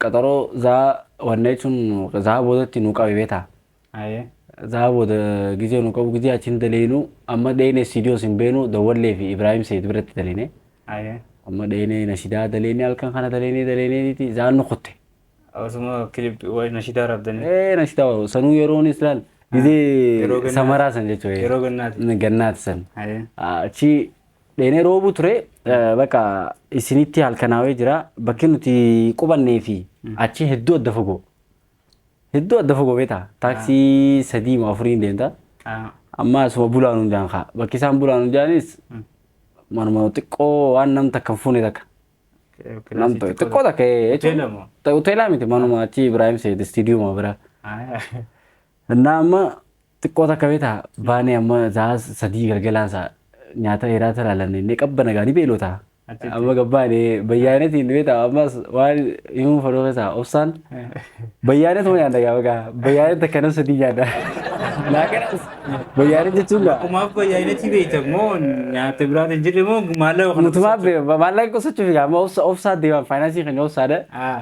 qaxaroo zaa wanna jechuun zaa boodatti nu qabe beetaa. Zaa booda gizee nu qabu gizee achiin daleenu amma dheenee studiyoos hin beenu Dawwallee fi Ibrahim Seyd biratti daleene. Amma dheenee na sidaa daleene halkan kana daleene zaan nu kutte. Osuma kilip na sidaa rabdanii. Na sidaa sanuu yeroonis laal gizee samaraa san jechuudha. Yeroo gannaati. Gannaati san. Achi dheenee roobuu ture bakka isinitti halkanaawee jira bakki nuti qubannee fi achi hedduu adda fagoo. Hedduu adda fagoo beektaa taaksii 3-4 deemta. Amma asuma bulaan hundaan kaa bakki isaan bulaan hundaanis manuma xiqqoo waan nam takka fuune takka. Nam xiqqoo takka jechuun hoteelaa miti manuma achi Ibrahim Seyd istiidiyuma bira. Innaa amma xiqqoo takka beektaa baanee amma zaa 3 galgalaansaa nyaata hiraata laalannee inni qabbana gaanii beelota. Amma gabbaanee bayyaanetiin beektaa ammas waan himuun fadhoo keessaa obsaan bayyaanetu nyaata gaafa bayyaanet akka nam 3 nyaata. Naaqanas bayyaanet jechuun gaa. Kumaaf bayyaanetii beekta moo nyaata biraata hin jirre moo maallaqa kana. Nutumaaf maallaqa qusachuuf gaa amma obsaa deeman faayinaansii kan obsaadha.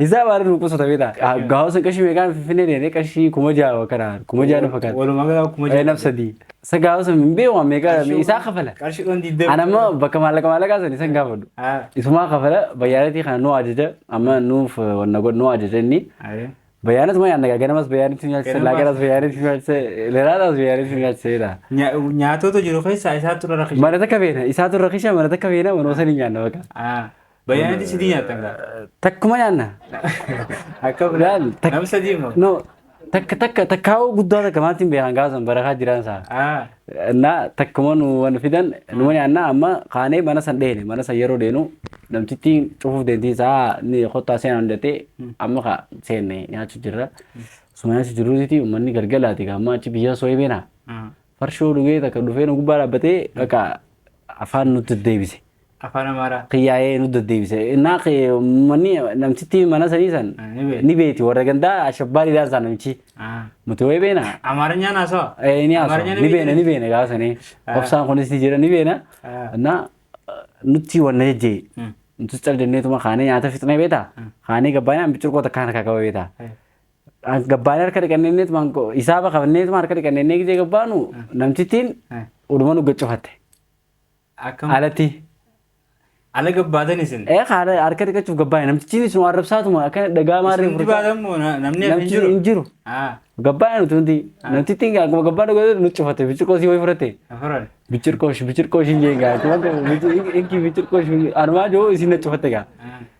Isaa baala nu qusata beektaa gaafa san qashii meeqaan finfinnee deemee qashii 6,000 kanaan 6,000 fakkaata. Walumaa galaa 6,000. Nam 3. Isa gaafa san hin beeku meeqa isaa kafala. Qarshiidhaan diidee. Anamma bakka maallaqaa san isan gaafadhu. Isumaa kafala bayyaanetii kana nu ajaja amma nuuf wanna godhu nu ajaja inni. Bayyaanet moo yaanna ganamas bayyaanetti nyaachisa laaqanas bayyaanetti nyaachisa leeraadhaas bayyaanetti nyaachiseedha. Nyaatota jiru keessaa isaatu irra rakisha. Mana takka beena isaatu irra rakisha mana takka beena mana osoo ni nyaanna bakka. Bayyaanetti sidii nyaattan gaa. Takkuma nyaanna. Akka bilaan nam sadii immoo. No takkaa'uu guddaa takka maatiin beekan gaafa san barakaa jiran isaa. Innaa takkuma nu waan fidan numa nyaanna amma kaanee mana san dheene mana san yeroo deenu namtittiin cufuuf deemtii isaa ni kottaa seenaa hundatee amma ka seenne nyaachuu jirra. Suma nyaachuu jiruuti uummanni galgalaati amma achi biyya sooyee beena. Farshoo dhugee takka dhufee nu gubbaa dhaabbatee bakka afaan nutti deebise. Afaan Amaaraa. Qiyyaa'ee nu deddeebise. Innaa manni namtitti mana sadii san ni beeti warra gandaa ashabbaaliidhaan isaa namichi. Muti wayii beena. Amaarinyaan haasawaa? Ni haasawaa. Ni beena gaafa sanii. Obsaan kunis ni jira ni beena. Innaa nutti wanna jejjee. Nuti caljanneetuma kaanee nyaata fixnee beetaa. Kaanee gabbaanee biccirqoo takkaan harkaa qaba beetaa. Gabbaanee harka dhiqanneetuma isaaba qabanneetuma harka dhiqannee gizee gabbaanu namtittiin uduma nu gaccufatte. Alatti. Ala gabbaadan isin. Harka dhiqachuuf gabbaane namtichi sun arrabsaatuma akka dhagaa maarree fudhatu. Dibaadan moo namni hin jiru. Gabbaane nuti hundi namtitti akkuma gabbaa dhugee nuti cufate biccirqoo sii wayii fudhatte. Biccirqoo hin jeengaa inki biccirqoo anumaa joo isin na cufatte gaa.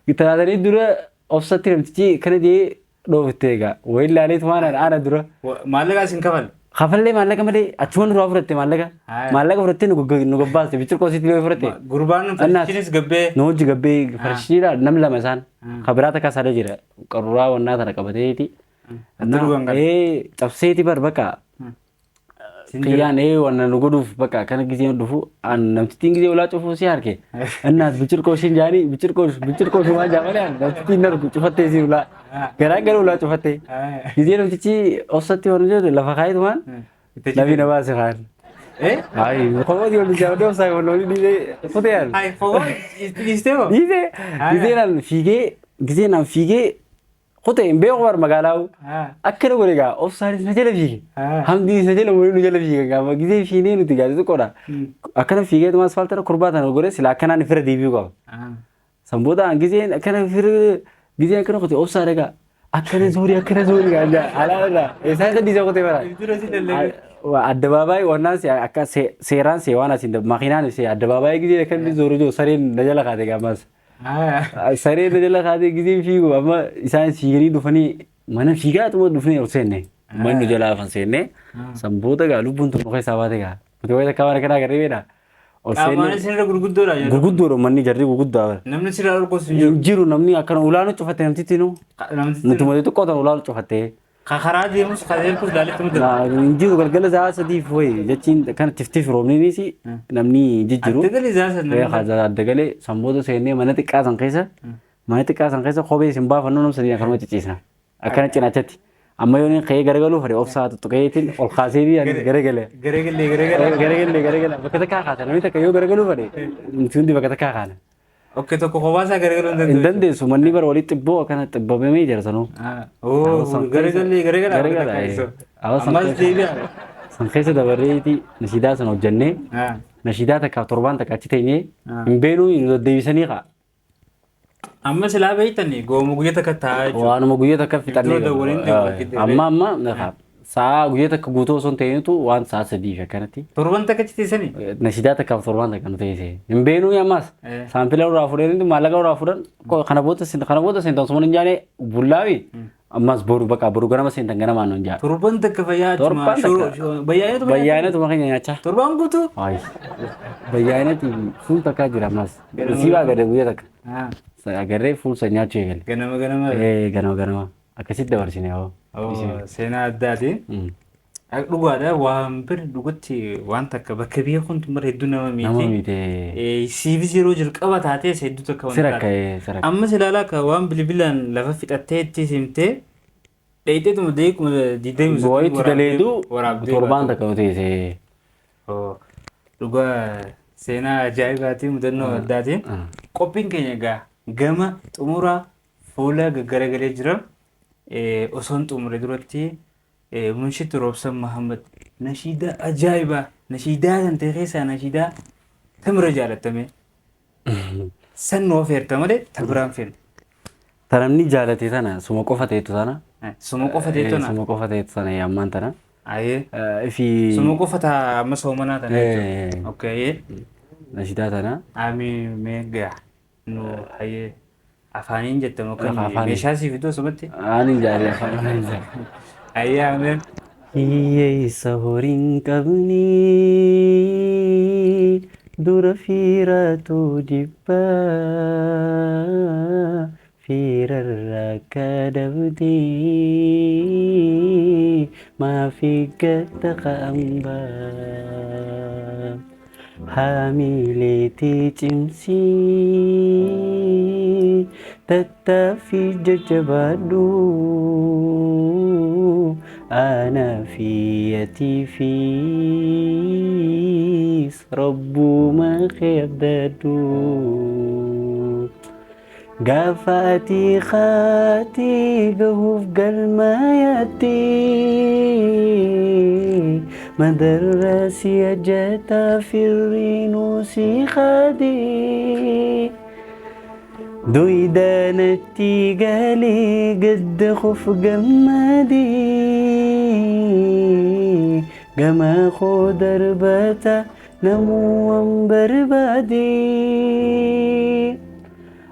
Gitaatanii dura obsatti namtichi kana jee dhoofitte gaa wayii ilaaleetumaan ana dura. Maallaqa isin kafal. Kafallee maallaqa malee achuma nurraa fudhatte maallaqa fudhattee nu gabbaaste biccirqoo sitti yoo fudhatte. Gurbaan farshiinis gabbee. Nu hojii gabbee farshiidha nam lama isaan kabiraa takka sada jira qaruuraa wannaa tana qabateeti. Cabseeti bar bakka qiyyaan wanna nu godhuuf bakka kana gizee dhufu namtittiin gizee ulaa cufuu si harke. Innaas biccirqoo ishiin jaanii biccirqoo shumaa jaamalee namtittiin nargu cufattee si ulaa. Garaa gara ulaa cufattee. Gizee namtichi obsatti waan jedhu lafa kaayitumaan lafi na baase kaan. Ay, kau dia boleh jawab dia saya boleh ni hotel. Ay, kau isteo. Gizee nam fiigee hotel hin beeku bar magaalaa akkana godhe gaa obsaanis na jala fiige. Hamdiis na jala waliin nu jala fiige gaa gizee fiinee nuti gaa xiqqoodha. Akkana fiigee tuma asfaaltara kurbaatan godhe sila akkanaan fira deebi'uu qaba. Sanboota gizeen akkana fira gizee akkana qote obsaadha gaa. Akkana zorii gaa alaala isaan sadii isa qote bara. Addabaabaayii wannaan akka seeraan waan asiin makiinaan addabaabaayii gizee kan zorii joo sareen na jala kaate gaamaas. Sareen na jala kaate gizeen fiigu amma isaan fiiganii dhufanii mana fiigaatuma dhufanii ol seenne. Manni jalaa afan seenne sanboota gaa lubbuun tokko keessaa baate gaa. Muti wayita kaawwan akkanaa garee beedha. Qaamaan sinirra gurguddoodha jedhu. Gurguddoodha manni jarri gurguddaa. Namni sirraa dhorkosu hin jiru. Jiru namni akkana ulaanu cufatte namtitti nu. Nuti mootii xiqqoo ta'an ulaanu cufatte. karaa deemus qajeelchus daalitti mudatu. Injiru galgala saa sadiif wayi jechiin kan tiftiif roobniinis namni jijjiru. Adda galee isaa sana. Adda galee sanboota seennee mana xiqqaa san keessa kophee isin baafannu nam sadii akkanuma ciciisna. Akkana cinaachatti. Amma yoon ka'ee garagaluuf of sa'a tuttuqeetiin ol kaasee garagale. Garagale. Bakka takkaa kaasa namni takka yoo garagaluuf nuti hundi bakka takkaa kaana. Okkee tokko kophaa garagalu hin dandeessu manni bara walitti xibboo akkana xibbamee jira sanuu. Garagale. Ammas deebi'a. San keessa dabarreeti nashiidaa sana hojjannee nashiidaa takkaaf torbaan takka achi teenyee hin beenuu nu deddeebisanii ka'a. Amma silaa beeytanii gooma guyyaa takka taa'aa jechuudha. Waanuma guyyaa takka fixannee amma saa guyyaa takka guutuu osoo hin ta'initu waan saa sadiif akkanatti. Torban takka citiisanii? Nashiidaa takkaaf torbaan takka nu teessee. Hin beenuu ammas saampila irraa fudhanii maallaqa irraa fudhan kana booda seentan suma hin jaane bullaawi ammas boru ganama seentan ganamaan hin jaa. Torban takka fayyaa bayyaanetu makanya nyaachaa. Torbaan guutuu? Bayyaanetu fuul takkaa jira ammas. Siibaa gade guyyaa takka. Agarree fuulsa nyaachuu eegale. Ganama. Akkasitti dabarsine yoo. Seenaa addaati. Dhugaadha waan bir dhugatti waan takka bakka biyya kun mara hedduu nama miite. Siifis yeroo jalqaba taatees hedduu takka waan taate. Ammas ilaalaa akka waan bilbilaan lafa fixattee itti simtee dheeyiteetuma deekuma diidamii sun waraabdee. Boo'itti daleedu torbaan takka teessee. Dhugaa seenaa ajaa'ibaatii mudannoo addaatiin qophiin keenya egaa gama xumuraa fuula gaggaragalee jira. Osoon xumure duratti Munshitti Roobsan Mahammad nashiidaa ajaa'ibaa nashiidaa kan ta'e keessaa nashiidaa tamira jaalatame san nuu feerta malee tabiraan feerta. Tanamni jaalate sana suma qofa ta'etu sana. Suma qofa ta'etu sana. Suma qofa ta'etu sana yammaan tana. Suma qofa ta'a amma soomanaa tana jechuudha. Okay. Nashiidaa tana. Ami meegaa nu hayyee. Afaaniin jettamu kan meeshaa siifiduu asumatti. Ani jaalle afaan. Ayyaameen. Hiyyeessa horiin qabni dura fiiratu jibbaa fiirarraa akka dabdee maafi gadda qambaa. Hamileeti cimsii tattaaffii jajjabaadhu aanaa fi atii fi rabbuma kee abdaadhu gaafa atii kaatii gahuuf galmaayaatti مدرة سيجتا في الرينوس خادي دويدانتي قالي قد خف قمادي قما خودر باتا نمو بربادي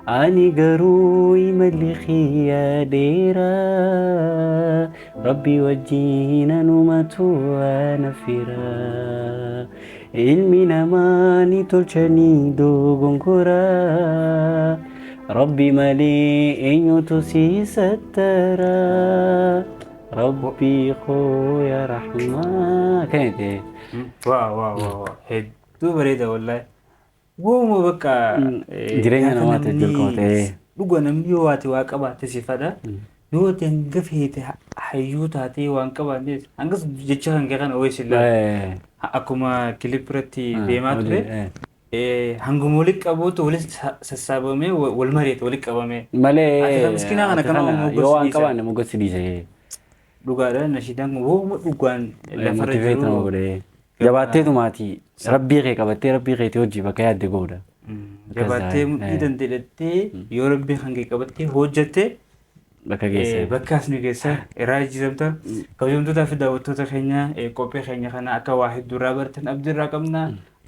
أني قروي ملخي يا ديرا ربي وجينا نمتو نفرا علمي نماني تلشني دوغن كرا ربي مالي إنيو تسي سترا ربي خويا رحمة كانت ايه واو هدو بريدة والله وما بقى جرينا نواتي جلقوت ايه لقوا نمي واتي واقبا تسيفادا yoo dangaf heete hayyuu taatee waan qabaanneef hangas jecha kan kee kana oweessilla akkuma kilipirratti deemaa ture hanguma walitti qabuutu walitti sassaabamee wal mareete walitti qabamee malee miskinaa kana kana yoo waan qabaanne mogossi dhiise dhugaadha nashiidaan kun wooma dhugaan lafarra jiru jabaatteetu maatii rabbii kee qabattee rabbii keetii hojii bakka yaadde goodha jabattee mudhii dandeedattee yoo rabbii kan kee qabattee hojjattee bakka asni keessa irraa jijjiiramta kabajamtootaa fi daawwattoota keenya qophii keenya kana akka waa hedduu irraa baratan abdii irraa qabna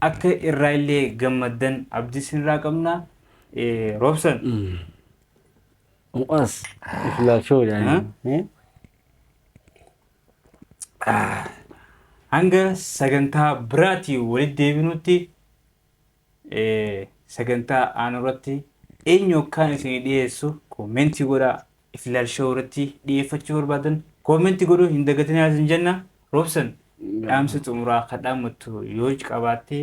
akka irraa illee gammaddan abdii irraa qabna Roobsan. As ilaalchoo jedhanii. Hanga sagantaa biraatii walitti deebinutti sagantaa aanurratti eenyu akkaan isin dhiyeessu koomentii godhaa. If ilaalchoo irratti dhiyeeffachuu barbaadan Koomenti godhuu hin dagatinaa isin jenna. Roobsan dhaamsa xumuraa akka dhaammattu yoo qabaatte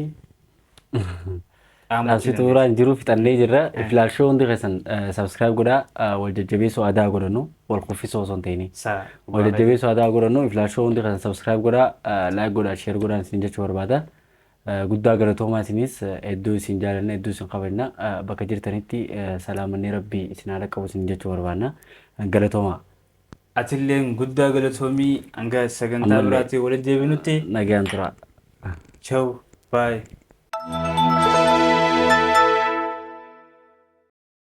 dhaamsi xumuraa hin jiru fixannee jirra. Filaalshoo hundi keessan subscribe godhaa wal jajjabeessuu aadaa godhannu wal kuffisoo osoo hin ta'ini. Wal jajjabeessuu aadaa godhannu filaalshoo hundi keessan subscribe godhaa like godhaa share godhaa isin jechuu barbaada. Guddaa galatoomaa isinis hedduu isin jaalanna hedduu isin kabajna bakka jirtanitti salaamanni rabbii isin haala qabu isin jechuu barbaadna galatoomaa. Atilleen guddaa galatoomii hanga sagantaa biraatti walitti deebinutti nagaan tura. Ciao bye.